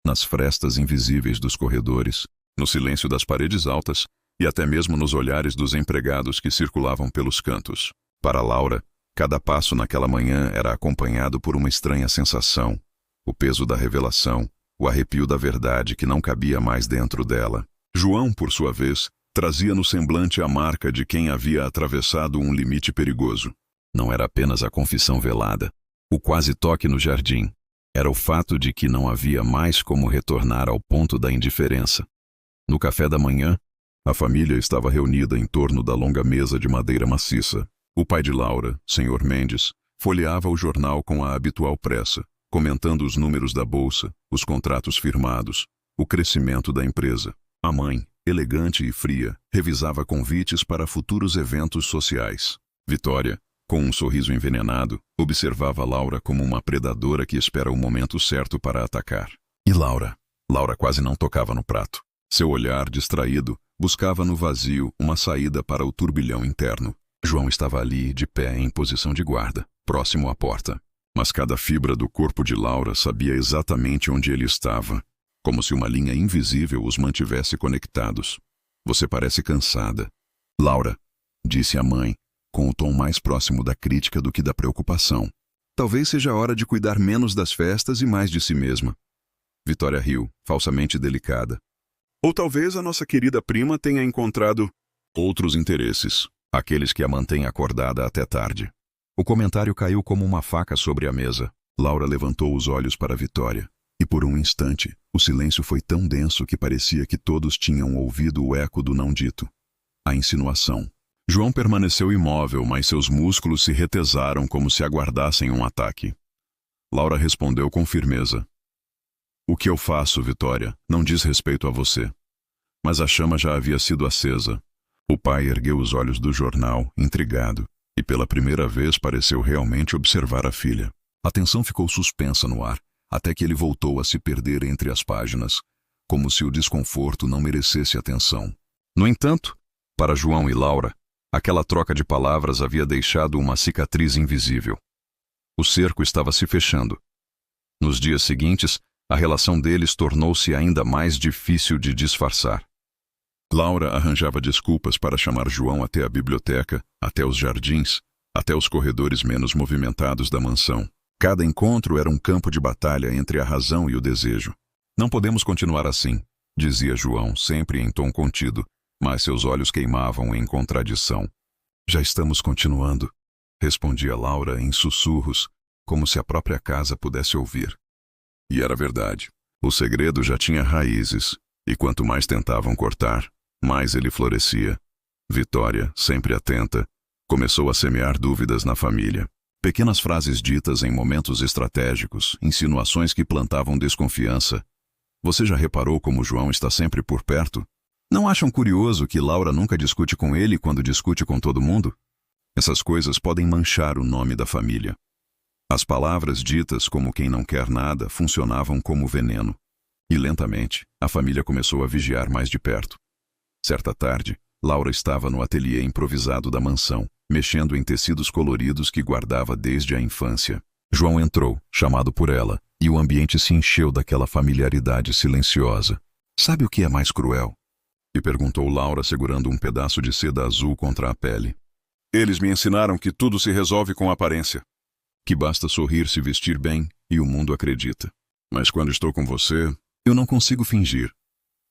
nas frestas invisíveis dos corredores, no silêncio das paredes altas e até mesmo nos olhares dos empregados que circulavam pelos cantos. Para Laura, cada passo naquela manhã era acompanhado por uma estranha sensação, o peso da revelação, o arrepio da verdade que não cabia mais dentro dela. João, por sua vez, trazia no semblante a marca de quem havia atravessado um limite perigoso. Não era apenas a confissão velada, o quase toque no jardim. Era o fato de que não havia mais como retornar ao ponto da indiferença. No café da manhã, a família estava reunida em torno da longa mesa de madeira maciça. O pai de Laura, Sr. Mendes, folheava o jornal com a habitual pressa, comentando os números da bolsa, os contratos firmados, o crescimento da empresa. A mãe, elegante e fria, revisava convites para futuros eventos sociais. Vitória, com um sorriso envenenado, observava Laura como uma predadora que espera o momento certo para atacar. E Laura? Laura quase não tocava no prato. Seu olhar, distraído, buscava no vazio uma saída para o turbilhão interno. João estava ali, de pé, em posição de guarda, próximo à porta. Mas cada fibra do corpo de Laura sabia exatamente onde ele estava, como se uma linha invisível os mantivesse conectados. Você parece cansada. Laura, disse a mãe, com o tom mais próximo da crítica do que da preocupação. Talvez seja a hora de cuidar menos das festas e mais de si mesma. Vitória riu, falsamente delicada. Ou talvez a nossa querida prima tenha encontrado outros interesses, aqueles que a mantêm acordada até tarde. O comentário caiu como uma faca sobre a mesa. Laura levantou os olhos para Vitória, e por um instante, o silêncio foi tão denso que parecia que todos tinham ouvido o eco do não dito. A insinuação. João permaneceu imóvel, mas seus músculos se retesaram como se aguardassem um ataque. Laura respondeu com firmeza. O que eu faço, Vitória, não diz respeito a você. Mas a chama já havia sido acesa. O pai ergueu os olhos do jornal, intrigado, e pela primeira vez pareceu realmente observar a filha. A tensão ficou suspensa no ar, até que ele voltou a se perder entre as páginas, como se o desconforto não merecesse atenção. No entanto, para João e Laura, aquela troca de palavras havia deixado uma cicatriz invisível. O cerco estava se fechando. Nos dias seguintes, a relação deles tornou-se ainda mais difícil de disfarçar. Laura arranjava desculpas para chamar João até a biblioteca, até os jardins, até os corredores menos movimentados da mansão. Cada encontro era um campo de batalha entre a razão e o desejo. Não podemos continuar assim, dizia João, sempre em tom contido, mas seus olhos queimavam em contradição. Já estamos continuando, respondia Laura em sussurros, como se a própria casa pudesse ouvir. E era verdade. O segredo já tinha raízes, e quanto mais tentavam cortar, mais ele florescia. Vitória, sempre atenta, começou a semear dúvidas na família. Pequenas frases ditas em momentos estratégicos, insinuações que plantavam desconfiança. Você já reparou como João está sempre por perto? Não acham curioso que Laura nunca discute com ele quando discute com todo mundo? Essas coisas podem manchar o nome da família. As palavras ditas como quem não quer nada funcionavam como veneno. E lentamente, a família começou a vigiar mais de perto. Certa tarde, Laura estava no ateliê improvisado da mansão, mexendo em tecidos coloridos que guardava desde a infância. João entrou, chamado por ela, e o ambiente se encheu daquela familiaridade silenciosa. Sabe o que é mais cruel? E perguntou Laura segurando um pedaço de seda azul contra a pele. Eles me ensinaram que tudo se resolve com aparência. Que basta sorrir, se vestir bem, e o mundo acredita. Mas quando estou com você, eu não consigo fingir.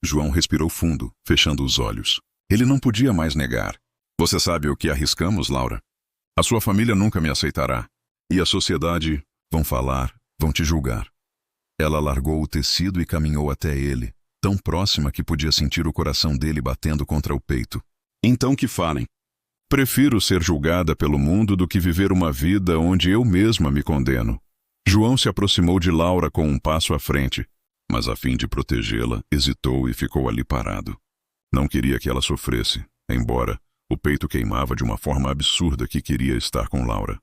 João respirou fundo, fechando os olhos. Ele não podia mais negar. Você sabe o que arriscamos, Laura? A sua família nunca me aceitará. E a sociedade, vão falar, vão te julgar. Ela largou o tecido e caminhou até ele, tão próxima que podia sentir o coração dele batendo contra o peito. Então que falem. Prefiro ser julgada pelo mundo do que viver uma vida onde eu mesma me condeno. João se aproximou de Laura com um passo à frente, mas a fim de protegê-la, hesitou e ficou ali parado. Não queria que ela sofresse, embora, O peito queimava de uma forma absurda que queria estar com Laura.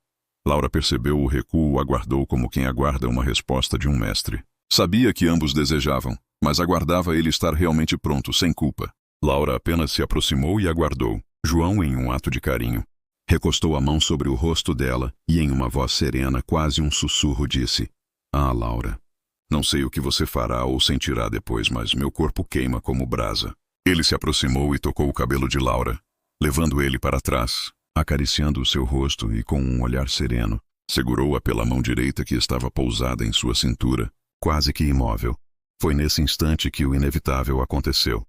Laura percebeu o recuo e aguardou como quem aguarda uma resposta de um mestre. Sabia que ambos desejavam, mas aguardava ele estar realmente pronto, sem culpa. Laura apenas se aproximou e aguardou. João, em um ato de carinho, recostou a mão sobre o rosto dela e, em uma voz serena, quase um sussurro, disse: "Ah, Laura, não sei o que você fará ou sentirá depois, mas meu corpo queima como brasa." Ele se aproximou e tocou o cabelo de Laura, levando ele para trás, acariciando o seu rosto e, com um olhar sereno, segurou-a pela mão direita que estava pousada em sua cintura, quase que imóvel. Foi nesse instante que o inevitável aconteceu.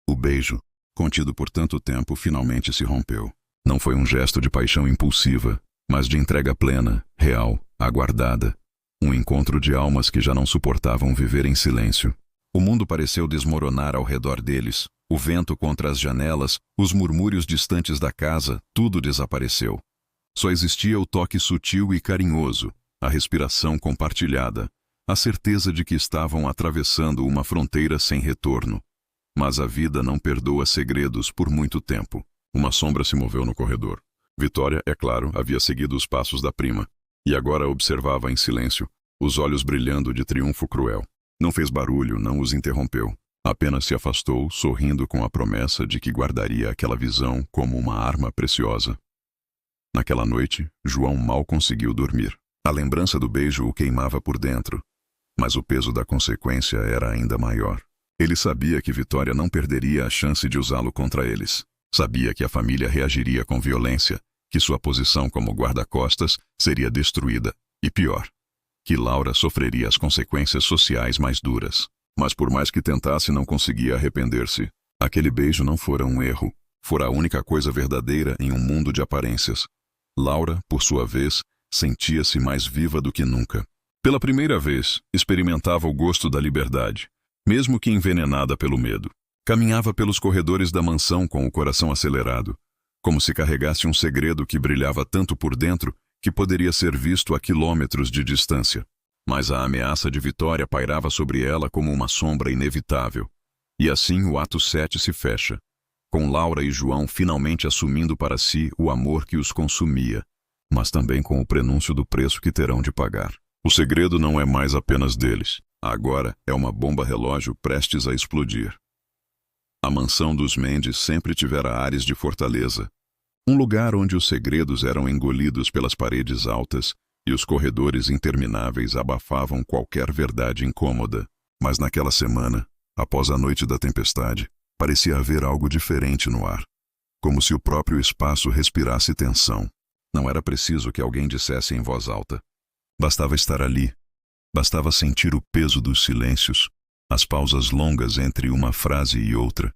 O beijo, contido por tanto tempo, finalmente se rompeu. Não foi um gesto de paixão impulsiva, mas de entrega plena, real, aguardada. Um encontro de almas que já não suportavam viver em silêncio. O mundo pareceu desmoronar ao redor deles. O vento contra as janelas, os murmúrios distantes da casa, tudo desapareceu. Só existia o toque sutil e carinhoso, a respiração compartilhada, a certeza de que estavam atravessando uma fronteira sem retorno. Mas a vida não perdoa segredos por muito tempo. Uma sombra se moveu no corredor. Vitória, é claro, havia seguido os passos da prima, e agora observava em silêncio, os olhos brilhando de triunfo cruel. Não fez barulho, não os interrompeu. Apenas se afastou, sorrindo com a promessa de que guardaria aquela visão como uma arma preciosa. Naquela noite, João mal conseguiu dormir. A lembrança do beijo o queimava por dentro, mas o peso da consequência era ainda maior. Ele sabia que Vitória não perderia a chance de usá-lo contra eles. Sabia que a família reagiria com violência, que sua posição como guarda-costas seria destruída, e pior, que Laura sofreria as consequências sociais mais duras. Mas por mais que tentasse, não conseguia arrepender-se. Aquele beijo não fora um erro, fora a única coisa verdadeira em um mundo de aparências. Laura, por sua vez, sentia-se mais viva do que nunca. Pela primeira vez, experimentava o gosto da liberdade, mesmo que envenenada pelo medo. Caminhava pelos corredores da mansão com o coração acelerado, como se carregasse um segredo que brilhava tanto por dentro que poderia ser visto a quilômetros de distância. Mas a ameaça de Vitória pairava sobre ela como uma sombra inevitável. E assim o ato 7 se fecha, com Laura e João finalmente assumindo para si o amor que os consumia, mas também com o prenúncio do preço que terão de pagar. O segredo não é mais apenas deles. Agora é uma bomba-relógio prestes a explodir. A mansão dos Mendes sempre tivera ares de fortaleza. Um lugar onde os segredos eram engolidos pelas paredes altas e os corredores intermináveis abafavam qualquer verdade incômoda. Mas naquela semana, após a noite da tempestade, parecia haver algo diferente no ar. Como se o próprio espaço respirasse tensão. Não era preciso que alguém dissesse em voz alta. Bastava estar ali. Bastava sentir o peso dos silêncios, as pausas longas entre uma frase e outra,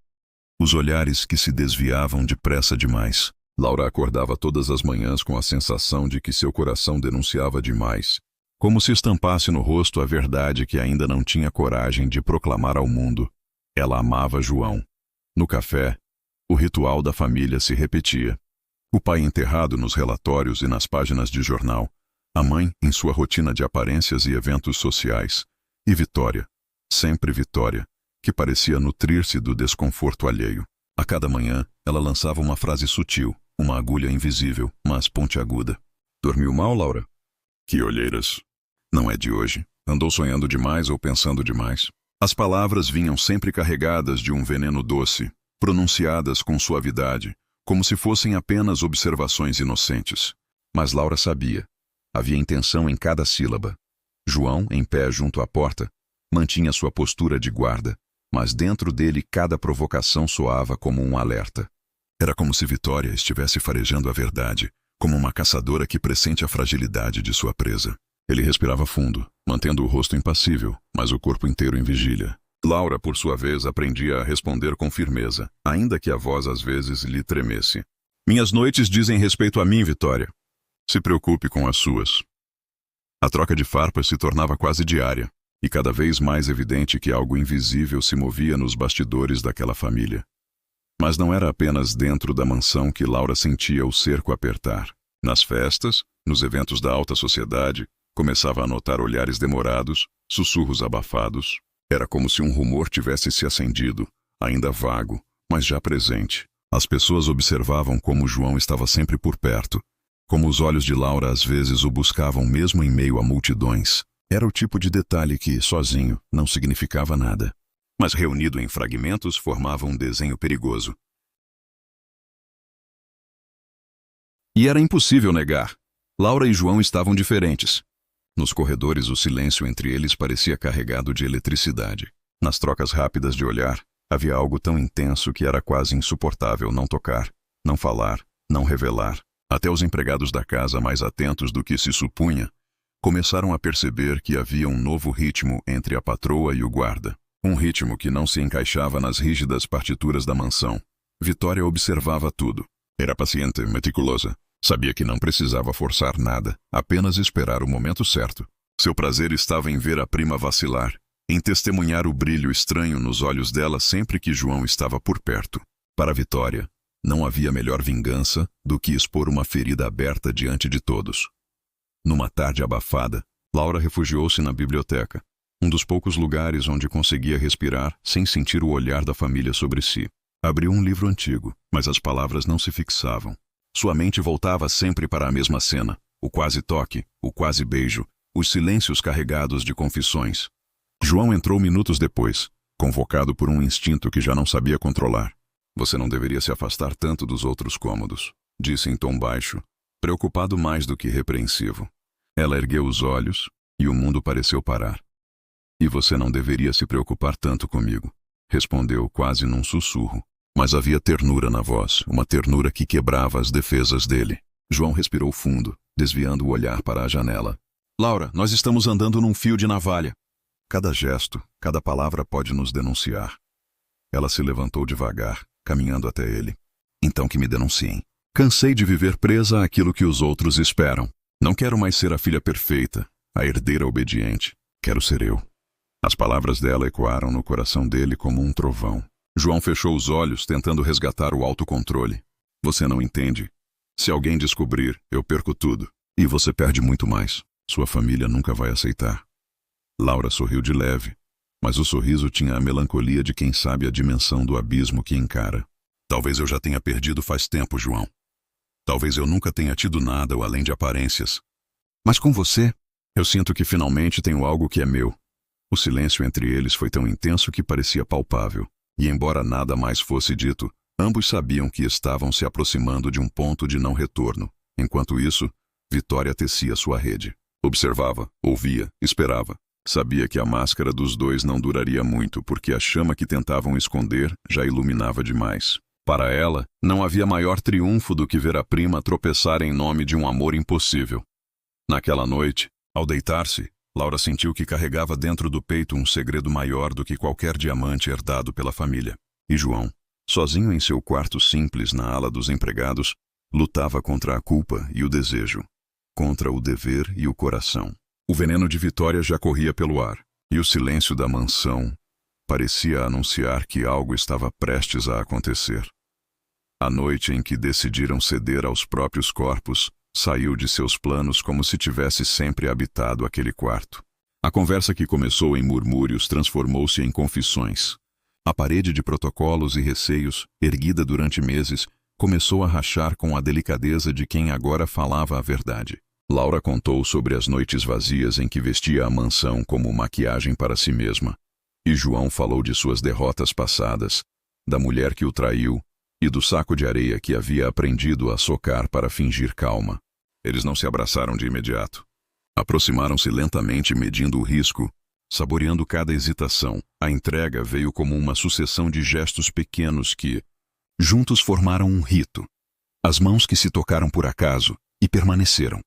os olhares que se desviavam depressa demais. Laura acordava todas as manhãs com a sensação de que seu coração denunciava demais, como se estampasse no rosto a verdade que ainda não tinha coragem de proclamar ao mundo. Ela amava João. No café, o ritual da família se repetia. O pai enterrado nos relatórios e nas páginas de jornal, a mãe em sua rotina de aparências e eventos sociais, e Vitória, sempre Vitória, que parecia nutrir-se do desconforto alheio. A cada manhã, ela lançava uma frase sutil, uma agulha invisível, mas pontiaguda. "Dormiu mal, Laura?" "Que olheiras." "Não é de hoje. Andou sonhando demais ou pensando demais?" As palavras vinham sempre carregadas de um veneno doce, pronunciadas com suavidade, como se fossem apenas observações inocentes. Mas Laura sabia. Havia intenção em cada sílaba. João, em pé junto à porta, mantinha sua postura de guarda, mas dentro dele cada provocação soava como um alerta. Era como se Vitória estivesse farejando a verdade, como uma caçadora que pressente a fragilidade de sua presa. Ele respirava fundo, mantendo o rosto impassível, mas o corpo inteiro em vigília. Laura, por sua vez, aprendia a responder com firmeza, ainda que a voz às vezes lhe tremesse. "Minhas noites dizem respeito a mim, Vitória. Se preocupe com as suas." A troca de farpas se tornava quase diária, e cada vez mais evidente que algo invisível se movia nos bastidores daquela família. Mas não era apenas dentro da mansão que Laura sentia o cerco apertar. Nas festas, nos eventos da alta sociedade, começava a notar olhares demorados, sussurros abafados. Era como se um rumor tivesse se acendido, ainda vago, mas já presente. As pessoas observavam como João estava sempre por perto, como os olhos de Laura às vezes o buscavam mesmo em meio a multidões. Era o tipo de detalhe que, sozinho, não significava nada, mas reunido em fragmentos formava um desenho perigoso. E era impossível negar. Laura e João estavam diferentes. Nos corredores, o silêncio entre eles parecia carregado de eletricidade. Nas trocas rápidas de olhar, havia algo tão intenso que era quase insuportável não tocar, não falar, não revelar. Até os empregados da casa, mais atentos do que se supunha, começaram a perceber que havia um novo ritmo entre a patroa e o guarda. Um ritmo que não se encaixava nas rígidas partituras da mansão. Vitória observava tudo. Era paciente, meticulosa. Sabia que não precisava forçar nada, apenas esperar o momento certo. Seu prazer estava em ver a prima vacilar, em testemunhar o brilho estranho nos olhos dela sempre que João estava por perto. Para Vitória, não havia melhor vingança do que expor uma ferida aberta diante de todos. Numa tarde abafada, Laura refugiou-se na biblioteca, um dos poucos lugares onde conseguia respirar sem sentir o olhar da família sobre si. Abriu um livro antigo, mas as palavras não se fixavam. Sua mente voltava sempre para a mesma cena, o quase toque, o quase beijo, os silêncios carregados de confissões. João entrou minutos depois, convocado por um instinto que já não sabia controlar. Você não deveria se afastar tanto dos outros cômodos, disse em tom baixo, preocupado mais do que repreensivo. Ela ergueu os olhos, e o mundo pareceu parar. E você não deveria se preocupar tanto comigo, respondeu quase num sussurro. Mas havia ternura na voz, uma ternura que quebrava as defesas dele. João respirou fundo, desviando o olhar para a janela. Laura, nós estamos andando num fio de navalha. Cada gesto, cada palavra pode nos denunciar. Ela se levantou devagar, caminhando até ele. Então que me denunciem. Cansei de viver presa àquilo que os outros esperam. Não quero mais ser a filha perfeita, a herdeira obediente. Quero ser eu. As palavras dela ecoaram no coração dele como um trovão. João fechou os olhos, tentando resgatar o autocontrole. Você não entende. Se alguém descobrir, eu perco tudo. E você perde muito mais. Sua família nunca vai aceitar. Laura sorriu de leve, mas o sorriso tinha a melancolia de quem sabe a dimensão do abismo que encara. Talvez eu já tenha perdido faz tempo, João. Talvez eu nunca tenha tido nada ou além de aparências. Mas com você, eu sinto que finalmente tenho algo que é meu. O silêncio entre eles foi tão intenso que parecia palpável. E embora nada mais fosse dito, ambos sabiam que estavam se aproximando de um ponto de não retorno. Enquanto isso, Vitória tecia sua rede. Observava, ouvia, esperava. Sabia que a máscara dos dois não duraria muito, porque a chama que tentavam esconder já iluminava demais. Para ela, não havia maior triunfo do que ver a prima tropeçar em nome de um amor impossível. Naquela noite, ao deitar-se, Laura sentiu que carregava dentro do peito um segredo maior do que qualquer diamante herdado pela família. E João, sozinho em seu quarto simples na ala dos empregados, lutava contra a culpa e o desejo, contra o dever e o coração. O veneno de Vitória já corria pelo ar, e o silêncio da mansão parecia anunciar que algo estava prestes a acontecer. A noite em que decidiram ceder aos próprios corpos, saiu de seus planos como se tivesse sempre habitado aquele quarto. A conversa que começou em murmúrios transformou-se em confissões. A parede de protocolos e receios, erguida durante meses, começou a rachar com a delicadeza de quem agora falava a verdade. Laura contou sobre as noites vazias em que vestia a mansão como maquiagem para si mesma. E João falou de suas derrotas passadas, da mulher que o traiu, e do saco de areia que havia aprendido a socar para fingir calma. Eles não se abraçaram de imediato. Aproximaram-se lentamente, medindo o risco, saboreando cada hesitação. A entrega veio como uma sucessão de gestos pequenos que, juntos, formaram um rito. As mãos que se tocaram por acaso e permaneceram.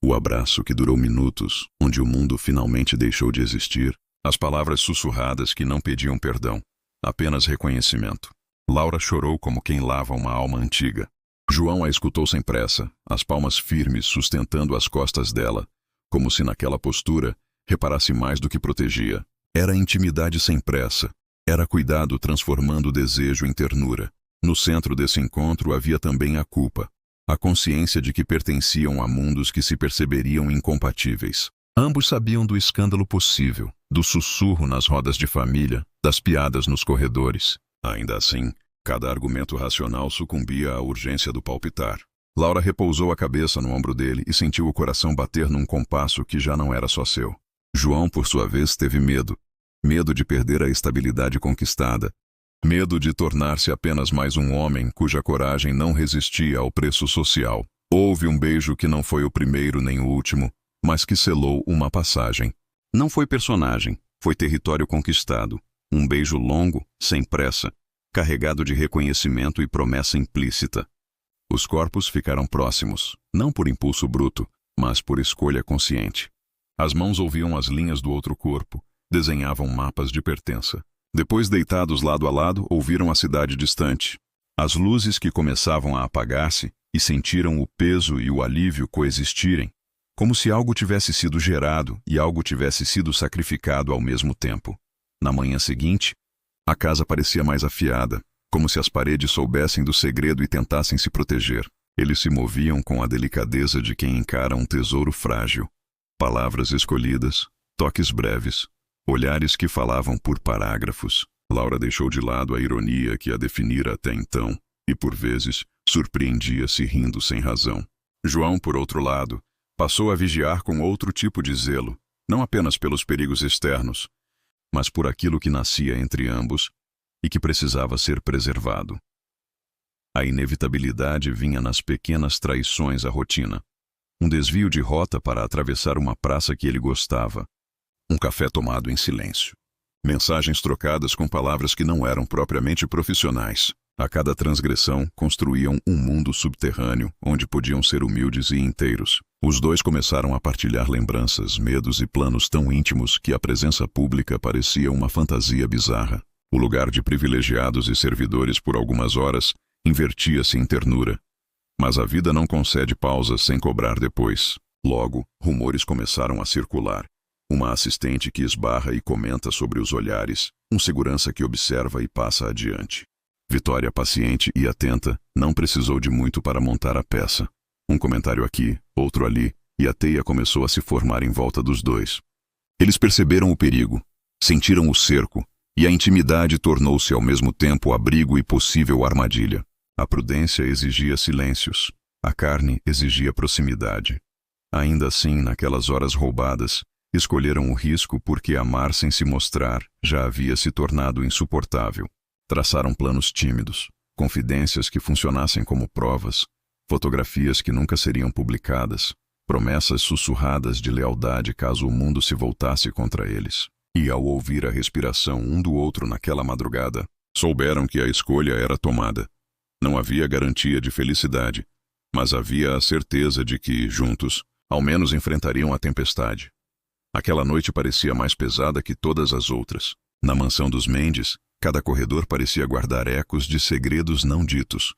O abraço que durou minutos, onde o mundo finalmente deixou de existir. As palavras sussurradas que não pediam perdão, apenas reconhecimento. Laura chorou como quem lava uma alma antiga. João a escutou sem pressa, as palmas firmes sustentando as costas dela, como se naquela postura reparasse mais do que protegia. Era intimidade sem pressa, era cuidado transformando o desejo em ternura. No centro desse encontro havia também a culpa, a consciência de que pertenciam a mundos que se perceberiam incompatíveis. Ambos sabiam do escândalo possível, do sussurro nas rodas de família, das piadas nos corredores. Ainda assim, Cada argumento racional sucumbia à urgência do palpitar. Laura repousou a cabeça no ombro dele e sentiu o coração bater num compasso que já não era só seu. João, por sua vez, teve medo. Medo de perder a estabilidade conquistada. Medo de tornar-se apenas mais um homem cuja coragem não resistia ao preço social. Houve um beijo que não foi o primeiro nem o último, mas que selou uma passagem. Não foi personagem, foi território conquistado. Um beijo longo, sem pressa, carregado de reconhecimento e promessa implícita. Os corpos ficaram próximos, não por impulso bruto, mas por escolha consciente. As mãos ouviam as linhas do outro corpo, desenhavam mapas de pertença. Depois, deitados lado a lado, ouviram a cidade distante. As luzes que começavam a apagar-se e sentiram o peso e o alívio coexistirem, como se algo tivesse sido gerado e algo tivesse sido sacrificado ao mesmo tempo. Na manhã seguinte, a casa parecia mais afiada, como se as paredes soubessem do segredo e tentassem se proteger. Eles se moviam com a delicadeza de quem encara um tesouro frágil. Palavras escolhidas, toques breves, olhares que falavam por parágrafos. Laura deixou de lado a ironia que a definira até então, e por vezes surpreendia-se rindo sem razão. João, por outro lado, passou a vigiar com outro tipo de zelo, não apenas pelos perigos externos, mas por aquilo que nascia entre ambos e que precisava ser preservado. A inevitabilidade vinha nas pequenas traições à rotina. Um desvio de rota para atravessar uma praça que ele gostava. Um café tomado em silêncio. Mensagens trocadas com palavras que não eram propriamente profissionais. A cada transgressão, construíam um mundo subterrâneo, onde podiam ser humildes e inteiros. Os dois começaram a partilhar lembranças, medos e planos tão íntimos que a presença pública parecia uma fantasia bizarra. O lugar de privilegiados e servidores por algumas horas invertia-se em ternura. Mas a vida não concede pausas sem cobrar depois. Logo, rumores começaram a circular. Uma assistente que esbarra e comenta sobre os olhares, um segurança que observa e passa adiante. Vitória, paciente e atenta, não precisou de muito para montar a peça. Um comentário aqui, outro ali, e a teia começou a se formar em volta dos dois. Eles perceberam o perigo, sentiram o cerco, e a intimidade tornou-se ao mesmo tempo abrigo e possível armadilha. A prudência exigia silêncios, a carne exigia proximidade. Ainda assim, naquelas horas roubadas, escolheram o risco porque amar sem se mostrar já havia se tornado insuportável. Traçaram planos tímidos, confidências que funcionassem como provas, fotografias que nunca seriam publicadas, promessas sussurradas de lealdade caso o mundo se voltasse contra eles. E ao ouvir a respiração um do outro naquela madrugada, souberam que a escolha era tomada. Não havia garantia de felicidade, mas havia a certeza de que, juntos, ao menos enfrentariam a tempestade. Aquela noite parecia mais pesada que todas as outras. Na mansão dos Mendes, cada corredor parecia guardar ecos de segredos não ditos.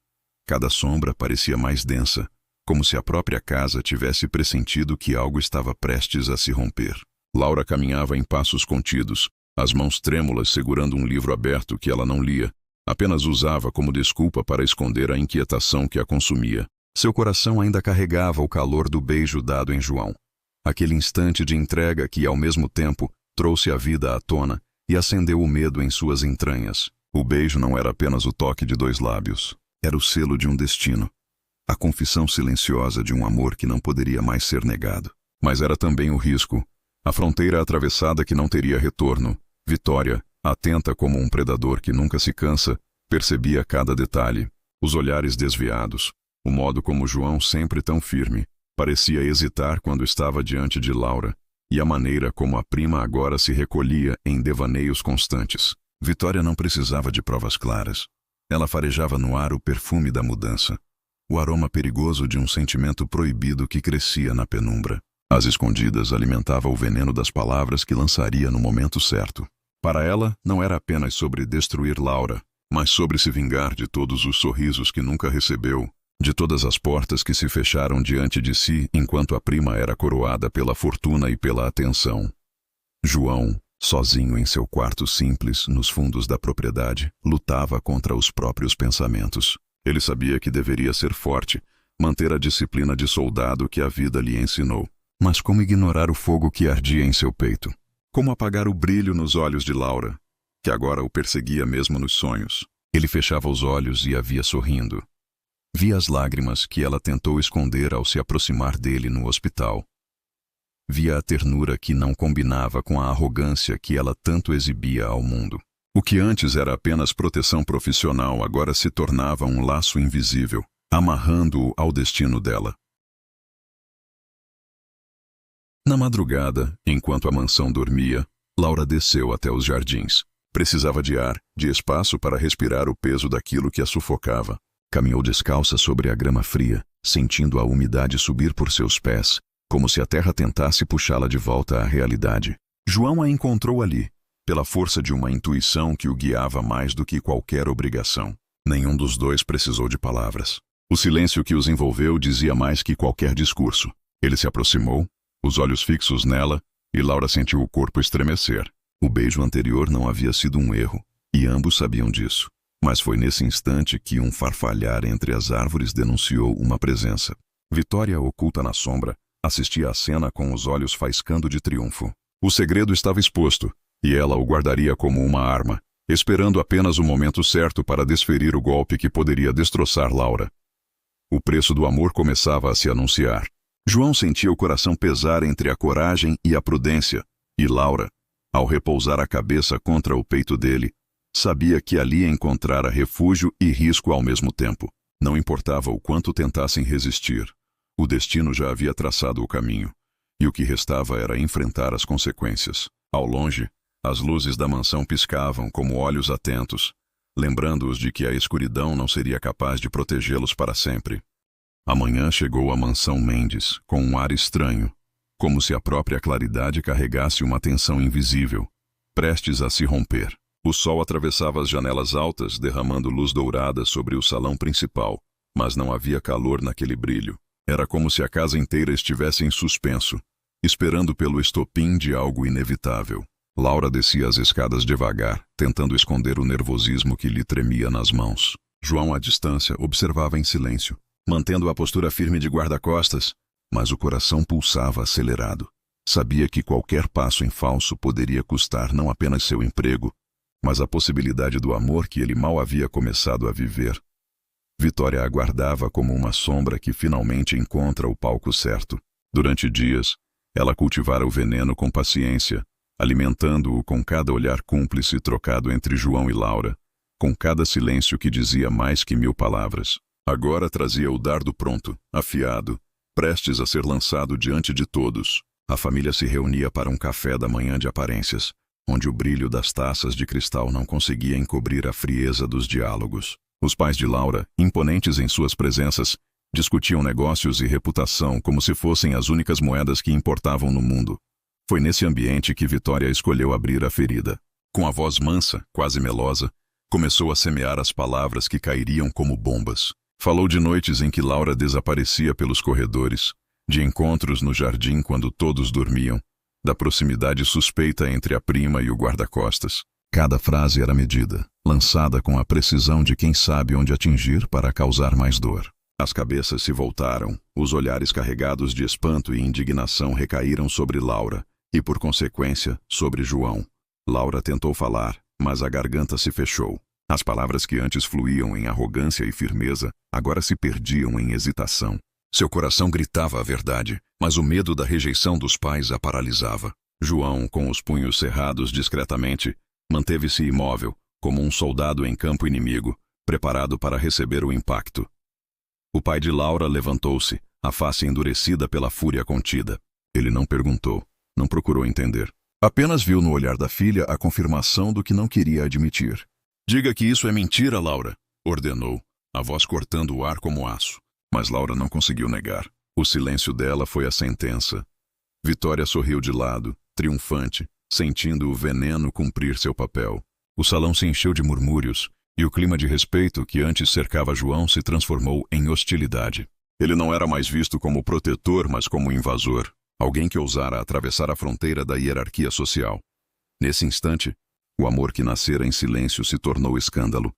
Cada sombra parecia mais densa, como se a própria casa tivesse pressentido que algo estava prestes a se romper. Laura caminhava em passos contidos, as mãos trêmulas segurando um livro aberto que ela não lia, apenas usava como desculpa para esconder a inquietação que a consumia. Seu coração ainda carregava o calor do beijo dado em João. Aquele instante de entrega que, ao mesmo tempo, trouxe a vida à tona e acendeu o medo em suas entranhas. O beijo não era apenas o toque de dois lábios. Era o selo de um destino. A confissão silenciosa de um amor que não poderia mais ser negado. Mas era também o risco. A fronteira atravessada que não teria retorno. Vitória, atenta como um predador que nunca se cansa, percebia cada detalhe. Os olhares desviados. O modo como João, sempre tão firme, parecia hesitar quando estava diante de Laura, e a maneira como a prima agora se recolhia em devaneios constantes. Vitória não precisava de provas claras. Ela farejava no ar o perfume da mudança, o aroma perigoso de um sentimento proibido que crescia na penumbra. Às escondidas alimentava o veneno das palavras que lançaria no momento certo. Para ela, não era apenas sobre destruir Laura, mas sobre se vingar de todos os sorrisos que nunca recebeu, de todas as portas que se fecharam diante de si enquanto a prima era coroada pela fortuna e pela atenção. João, sozinho em seu quarto simples, nos fundos da propriedade, lutava contra os próprios pensamentos. Ele sabia que deveria ser forte, manter a disciplina de soldado que a vida lhe ensinou. Mas como ignorar o fogo que ardia em seu peito? Como apagar o brilho nos olhos de Laura, que agora o perseguia mesmo nos sonhos? Ele fechava os olhos e a via sorrindo. Via as lágrimas que ela tentou esconder ao se aproximar dele no hospital. Via a ternura que não combinava com a arrogância que ela tanto exibia ao mundo. O que antes era apenas proteção profissional agora se tornava um laço invisível, amarrando-o ao destino dela. Na madrugada, enquanto a mansão dormia, Laura desceu até os jardins. Precisava de ar, de espaço para respirar o peso daquilo que a sufocava. Caminhou descalça sobre a grama fria, sentindo a umidade subir por seus pés, como se a terra tentasse puxá-la de volta à realidade. João a encontrou ali, pela força de uma intuição que o guiava mais do que qualquer obrigação. Nenhum dos dois precisou de palavras. O silêncio que os envolveu dizia mais que qualquer discurso. Ele se aproximou, os olhos fixos nela, e Laura sentiu o corpo estremecer. O beijo anterior não havia sido um erro, e ambos sabiam disso. Mas foi nesse instante que um farfalhar entre as árvores denunciou uma presença. Vitória, oculta na sombra, assistia à cena com os olhos faiscando de triunfo. O segredo estava exposto, e ela o guardaria como uma arma, esperando apenas o momento certo para desferir o golpe que poderia destroçar Laura. O preço do amor começava a se anunciar. João sentia o coração pesar entre a coragem e a prudência, e Laura, ao repousar a cabeça contra o peito dele, sabia que ali encontrara refúgio e risco ao mesmo tempo. Não importava o quanto tentassem resistir. O destino já havia traçado o caminho, e o que restava era enfrentar as consequências. Ao longe, as luzes da mansão piscavam como olhos atentos, lembrando-os de que a escuridão não seria capaz de protegê-los para sempre. Amanhã chegou à mansão Mendes, com um ar estranho, como se a própria claridade carregasse uma tensão invisível, prestes a se romper. O sol atravessava as janelas altas, derramando luz dourada sobre o salão principal, mas não havia calor naquele brilho. Era como se a casa inteira estivesse em suspenso, esperando pelo estopim de algo inevitável. Laura descia as escadas devagar, tentando esconder o nervosismo que lhe tremia nas mãos. João, à distância, observava em silêncio, mantendo a postura firme de guarda-costas, mas o coração pulsava acelerado. Sabia que qualquer passo em falso poderia custar não apenas seu emprego, mas a possibilidade do amor que ele mal havia começado a viver. Vitória aguardava como uma sombra que finalmente encontra o palco certo. Durante dias, ela cultivara o veneno com paciência, alimentando-o com cada olhar cúmplice trocado entre João e Laura, com cada silêncio que dizia mais que 1000 palavras. Agora trazia o dardo pronto, afiado, prestes a ser lançado diante de todos. A família se reunia para um café da manhã de aparências, onde o brilho das taças de cristal não conseguia encobrir a frieza dos diálogos. Os pais de Laura, imponentes em suas presenças, discutiam negócios e reputação como se fossem as únicas moedas que importavam no mundo. Foi nesse ambiente que Vitória escolheu abrir a ferida. Com a voz mansa, quase melosa, começou a semear as palavras que cairiam como bombas. Falou de noites em que Laura desaparecia pelos corredores, de encontros no jardim quando todos dormiam, da proximidade suspeita entre a prima e o guarda-costas. Cada frase era medida, lançada com a precisão de quem sabe onde atingir para causar mais dor. As cabeças se voltaram, os olhares carregados de espanto e indignação recaíram sobre Laura e, por consequência, sobre João. Laura tentou falar, mas a garganta se fechou. As palavras que antes fluíam em arrogância e firmeza, agora se perdiam em hesitação. Seu coração gritava a verdade, mas o medo da rejeição dos pais a paralisava. João, com os punhos cerrados discretamente, manteve-se imóvel, como um soldado em campo inimigo, preparado para receber o impacto. O pai de Laura levantou-se, a face endurecida pela fúria contida. Ele não perguntou, não procurou entender. Apenas viu no olhar da filha a confirmação do que não queria admitir. «Diga que isso é mentira, Laura», ordenou, a voz cortando o ar como aço. Mas Laura não conseguiu negar. O silêncio dela foi a sentença. Vitória sorriu de lado, triunfante, sentindo o veneno cumprir seu papel. O salão se encheu de murmúrios, e o clima de respeito que antes cercava João se transformou em hostilidade. Ele não era mais visto como protetor, mas como invasor, alguém que ousara atravessar a fronteira da hierarquia social. Nesse instante, o amor que nascera em silêncio se tornou escândalo,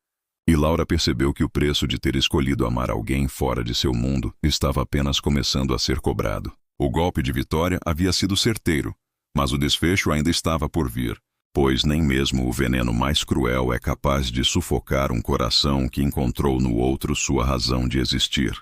e Laura percebeu que o preço de ter escolhido amar alguém fora de seu mundo estava apenas começando a ser cobrado. O golpe de Vitória havia sido certeiro, mas o desfecho ainda estava por vir. pois nem mesmo o veneno mais cruel é capaz de sufocar um coração que encontrou no outro sua razão de existir.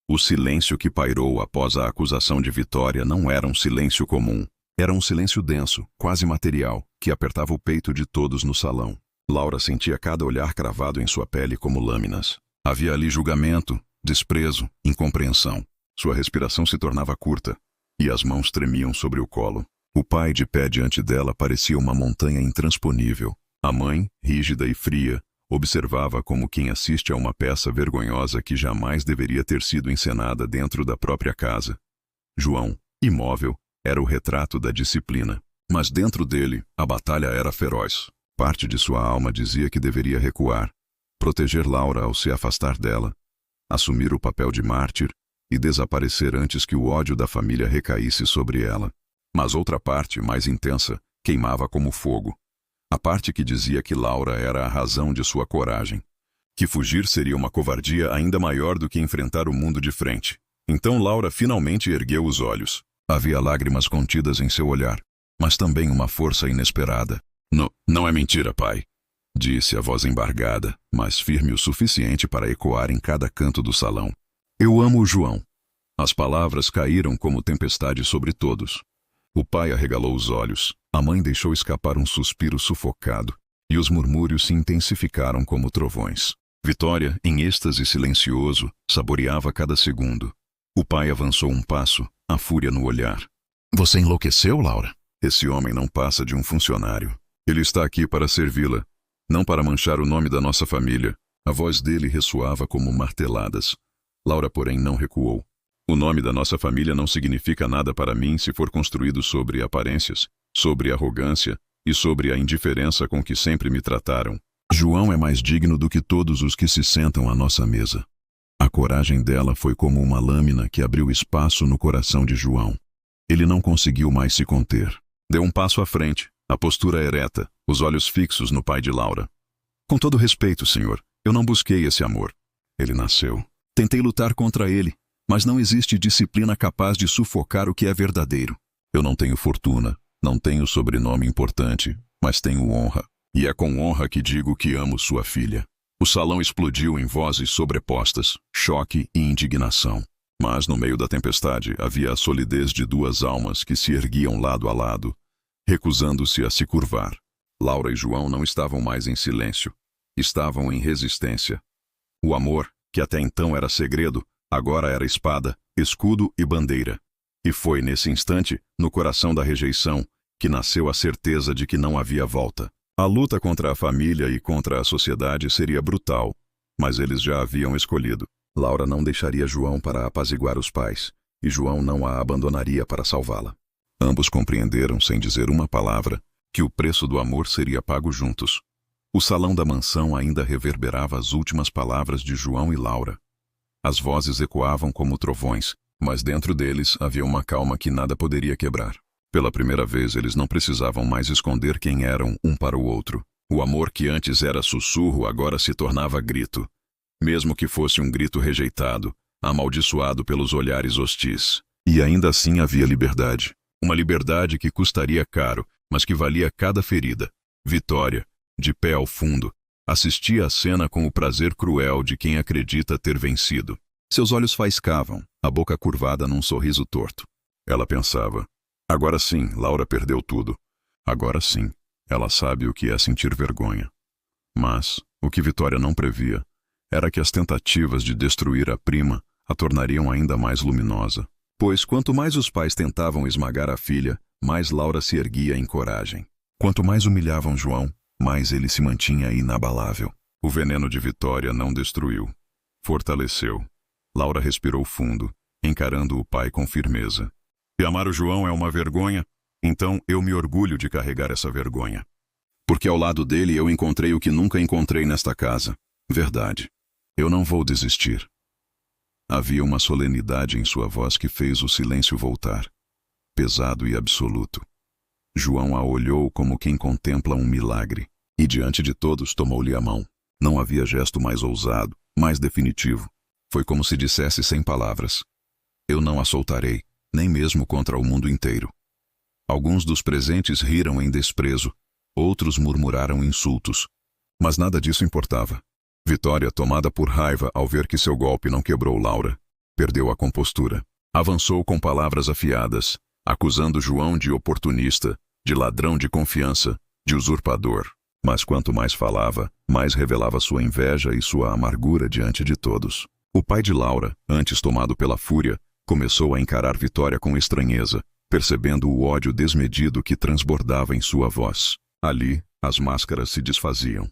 O silêncio que pairou após a acusação de Vitória não era um silêncio comum. Era um silêncio denso, quase material, que apertava o peito de todos no salão. Laura sentia cada olhar cravado em sua pele como lâminas. Havia ali julgamento, desprezo, incompreensão. Sua respiração se tornava curta, e as mãos tremiam sobre o colo. O pai, de pé diante dela, parecia uma montanha intransponível. A mãe, rígida e fria, observava como quem assiste a uma peça vergonhosa que jamais deveria ter sido encenada dentro da própria casa. João, imóvel, era o retrato da disciplina. Mas dentro dele, a batalha era feroz. Parte de sua alma dizia que deveria recuar, proteger Laura ao se afastar dela, assumir o papel de mártir e desaparecer antes que o ódio da família recaísse sobre ela. Mas outra parte, mais intensa, queimava como fogo. A parte que dizia que Laura era a razão de sua coragem. Que fugir seria uma covardia ainda maior do que enfrentar o mundo de frente. Então Laura finalmente ergueu os olhos. Havia lágrimas contidas em seu olhar, mas também uma força inesperada. Não é mentira, pai, disse a voz embargada, mas firme o suficiente para ecoar em cada canto do salão. Eu amo o João. As palavras caíram como tempestade sobre todos. O pai arregalou os olhos, a mãe deixou escapar um suspiro sufocado, e os murmúrios se intensificaram como trovões. Vitória, em êxtase silencioso, saboreava cada segundo. O pai avançou um passo, a fúria no olhar. Você enlouqueceu, Laura? Esse homem não passa de um funcionário. Ele está aqui para servi-la, não para manchar o nome da nossa família. A voz dele ressoava como marteladas. Laura, porém, não recuou. O nome da nossa família não significa nada para mim se for construído sobre aparências, sobre arrogância e sobre a indiferença com que sempre me trataram. João é mais digno do que todos os que se sentam à nossa mesa. A coragem dela foi como uma lâmina que abriu espaço no coração de João. Ele não conseguiu mais se conter. Deu um passo à frente, a postura ereta, os olhos fixos no pai de Laura. Com todo respeito, senhor, eu não busquei esse amor. Ele nasceu. Tentei lutar contra ele, mas não existe disciplina capaz de sufocar o que é verdadeiro. Eu não tenho fortuna, não tenho sobrenome importante, mas tenho honra. E é com honra que digo que amo sua filha. O salão explodiu em vozes sobrepostas, choque e indignação. Mas no meio da tempestade havia a solidez de duas almas que se erguiam lado a lado, recusando-se a se curvar. Laura e João não estavam mais em silêncio. Estavam em resistência. O amor, que até então era segredo, agora era espada, escudo e bandeira. E foi nesse instante, no coração da rejeição, que nasceu a certeza de que não havia volta. A luta contra a família e contra a sociedade seria brutal, mas eles já haviam escolhido. Laura não deixaria João para apaziguar os pais, e João não a abandonaria para salvá-la. Ambos compreenderam, sem dizer uma palavra, que o preço do amor seria pago juntos. O salão da mansão ainda reverberava as últimas palavras de João e Laura. As vozes ecoavam como trovões, mas dentro deles havia uma calma que nada poderia quebrar. Pela primeira vez, eles não precisavam mais esconder quem eram um para o outro. O amor que antes era sussurro agora se tornava grito. Mesmo que fosse um grito rejeitado, amaldiçoado pelos olhares hostis. E ainda assim havia liberdade. Uma liberdade que custaria caro, mas que valia cada ferida. Vitória, de pé ao fundo, assistia à cena com o prazer cruel de quem acredita ter vencido. Seus olhos faiscavam, a boca curvada num sorriso torto. Ela pensava: agora sim, Laura perdeu tudo. Agora sim, ela sabe o que é sentir vergonha. Mas, o que Vitória não previa, era que as tentativas de destruir a prima a tornariam ainda mais luminosa. Pois quanto mais os pais tentavam esmagar a filha, mais Laura se erguia em coragem. Quanto mais humilhavam João, mais ele se mantinha inabalável. O veneno de Vitória não destruiu, fortaleceu. Laura respirou fundo, encarando o pai com firmeza. Se amar o João é uma vergonha, então eu me orgulho de carregar essa vergonha. Porque ao lado dele eu encontrei o que nunca encontrei nesta casa. Verdade. Eu não vou desistir. Havia uma solenidade em sua voz que fez o silêncio voltar, pesado e absoluto. João a olhou como quem contempla um milagre, e diante de todos tomou-lhe a mão. Não havia gesto mais ousado, mais definitivo. Foi como se dissesse sem palavras: eu não a soltarei, nem mesmo contra o mundo inteiro. Alguns dos presentes riram em desprezo, outros murmuraram insultos. Mas nada disso importava. Vitória, tomada por raiva ao ver que seu golpe não quebrou Laura, perdeu a compostura. Avançou com palavras afiadas, acusando João de oportunista, de ladrão de confiança, de usurpador. Mas quanto mais falava, mais revelava sua inveja e sua amargura diante de todos. O pai de Laura, antes tomado pela fúria, começou a encarar Vitória com estranheza, percebendo o ódio desmedido que transbordava em sua voz. Ali, as máscaras se desfaziam.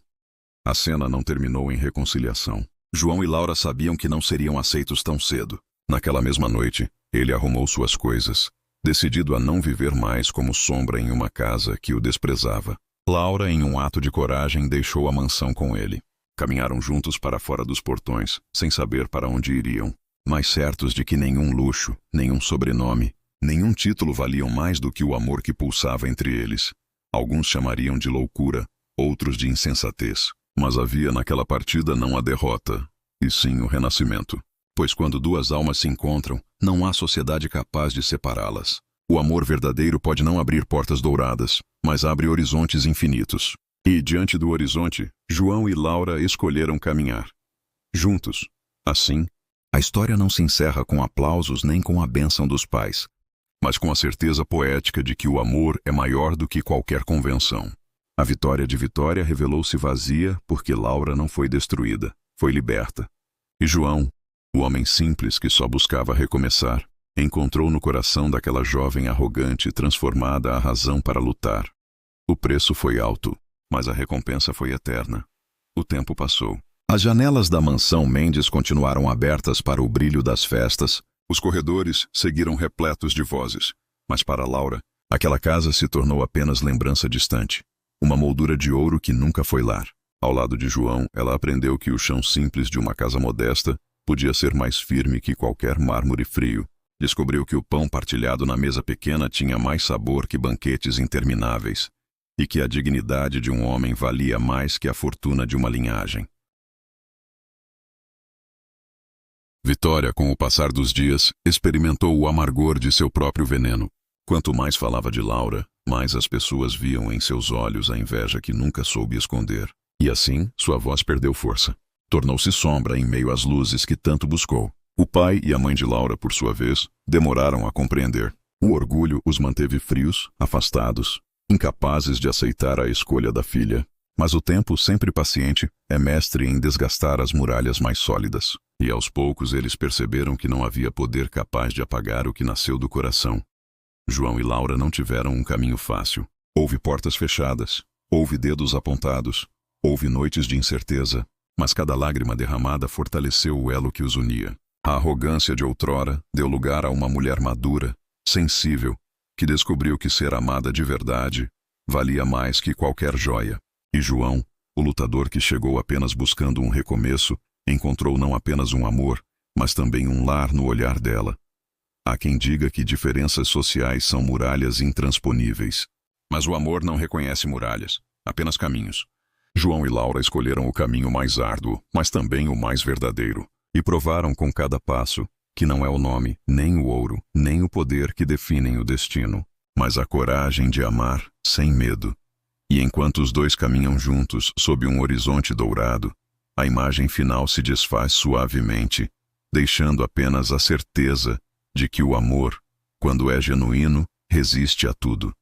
A cena não terminou em reconciliação. João e Laura sabiam que não seriam aceitos tão cedo. Naquela mesma noite, ele arrumou suas coisas, decidido a não viver mais como sombra em uma casa que o desprezava. Laura, em um ato de coragem, deixou a mansão com ele. Caminharam juntos para fora dos portões, sem saber para onde iriam, mas certos de que nenhum luxo, nenhum sobrenome, nenhum título valiam mais do que o amor que pulsava entre eles. Alguns chamariam de loucura, outros de insensatez. Mas havia naquela partida não a derrota, e sim o renascimento. Pois quando duas almas se encontram, não há sociedade capaz de separá-las. O amor verdadeiro pode não abrir portas douradas, mas abre horizontes infinitos. E, diante do horizonte, João e Laura escolheram caminhar. Juntos. Assim, a história não se encerra com aplausos nem com a bênção dos pais, mas com a certeza poética de que o amor é maior do que qualquer convenção. A vitória de Vitória revelou-se vazia porque Laura não foi destruída, foi liberta. E João, o homem simples que só buscava recomeçar, encontrou no coração daquela jovem arrogante transformada a razão para lutar. O preço foi alto, mas a recompensa foi eterna. O tempo passou. As janelas da mansão Mendes continuaram abertas para o brilho das festas, os corredores seguiram repletos de vozes, mas para Laura, aquela casa se tornou apenas lembrança distante. Uma moldura de ouro que nunca foi lar. Ao lado de João, ela aprendeu que o chão simples de uma casa modesta podia ser mais firme que qualquer mármore frio. Descobriu que o pão partilhado na mesa pequena tinha mais sabor que banquetes intermináveis, e que a dignidade de um homem valia mais que a fortuna de uma linhagem. Vitória, com o passar dos dias, experimentou o amargor de seu próprio veneno. Quanto mais falava de Laura, mais as pessoas viam em seus olhos a inveja que nunca soube esconder. E assim, sua voz perdeu força. Tornou-se sombra em meio às luzes que tanto buscou. O pai e a mãe de Laura, por sua vez, demoraram a compreender. O orgulho os manteve frios, afastados, incapazes de aceitar a escolha da filha. Mas o tempo, sempre paciente, é mestre em desgastar as muralhas mais sólidas. E aos poucos eles perceberam que não havia poder capaz de apagar o que nasceu do coração. João e Laura não tiveram um caminho fácil. Houve portas fechadas, houve dedos apontados, houve noites de incerteza, mas cada lágrima derramada fortaleceu o elo que os unia. A arrogância de outrora deu lugar a uma mulher madura, sensível, que descobriu que ser amada de verdade valia mais que qualquer joia. E João, o lutador que chegou apenas buscando um recomeço, encontrou não apenas um amor, mas também um lar no olhar dela. Há quem diga que diferenças sociais são muralhas intransponíveis. Mas o amor não reconhece muralhas, apenas caminhos. João e Laura escolheram o caminho mais árduo, mas também o mais verdadeiro, e provaram com cada passo que não é o nome, nem o ouro, nem o poder que definem o destino, mas a coragem de amar sem medo. E enquanto os dois caminham juntos sob um horizonte dourado, a imagem final se desfaz suavemente, deixando apenas a certeza de que o amor, quando é genuíno, resiste a tudo.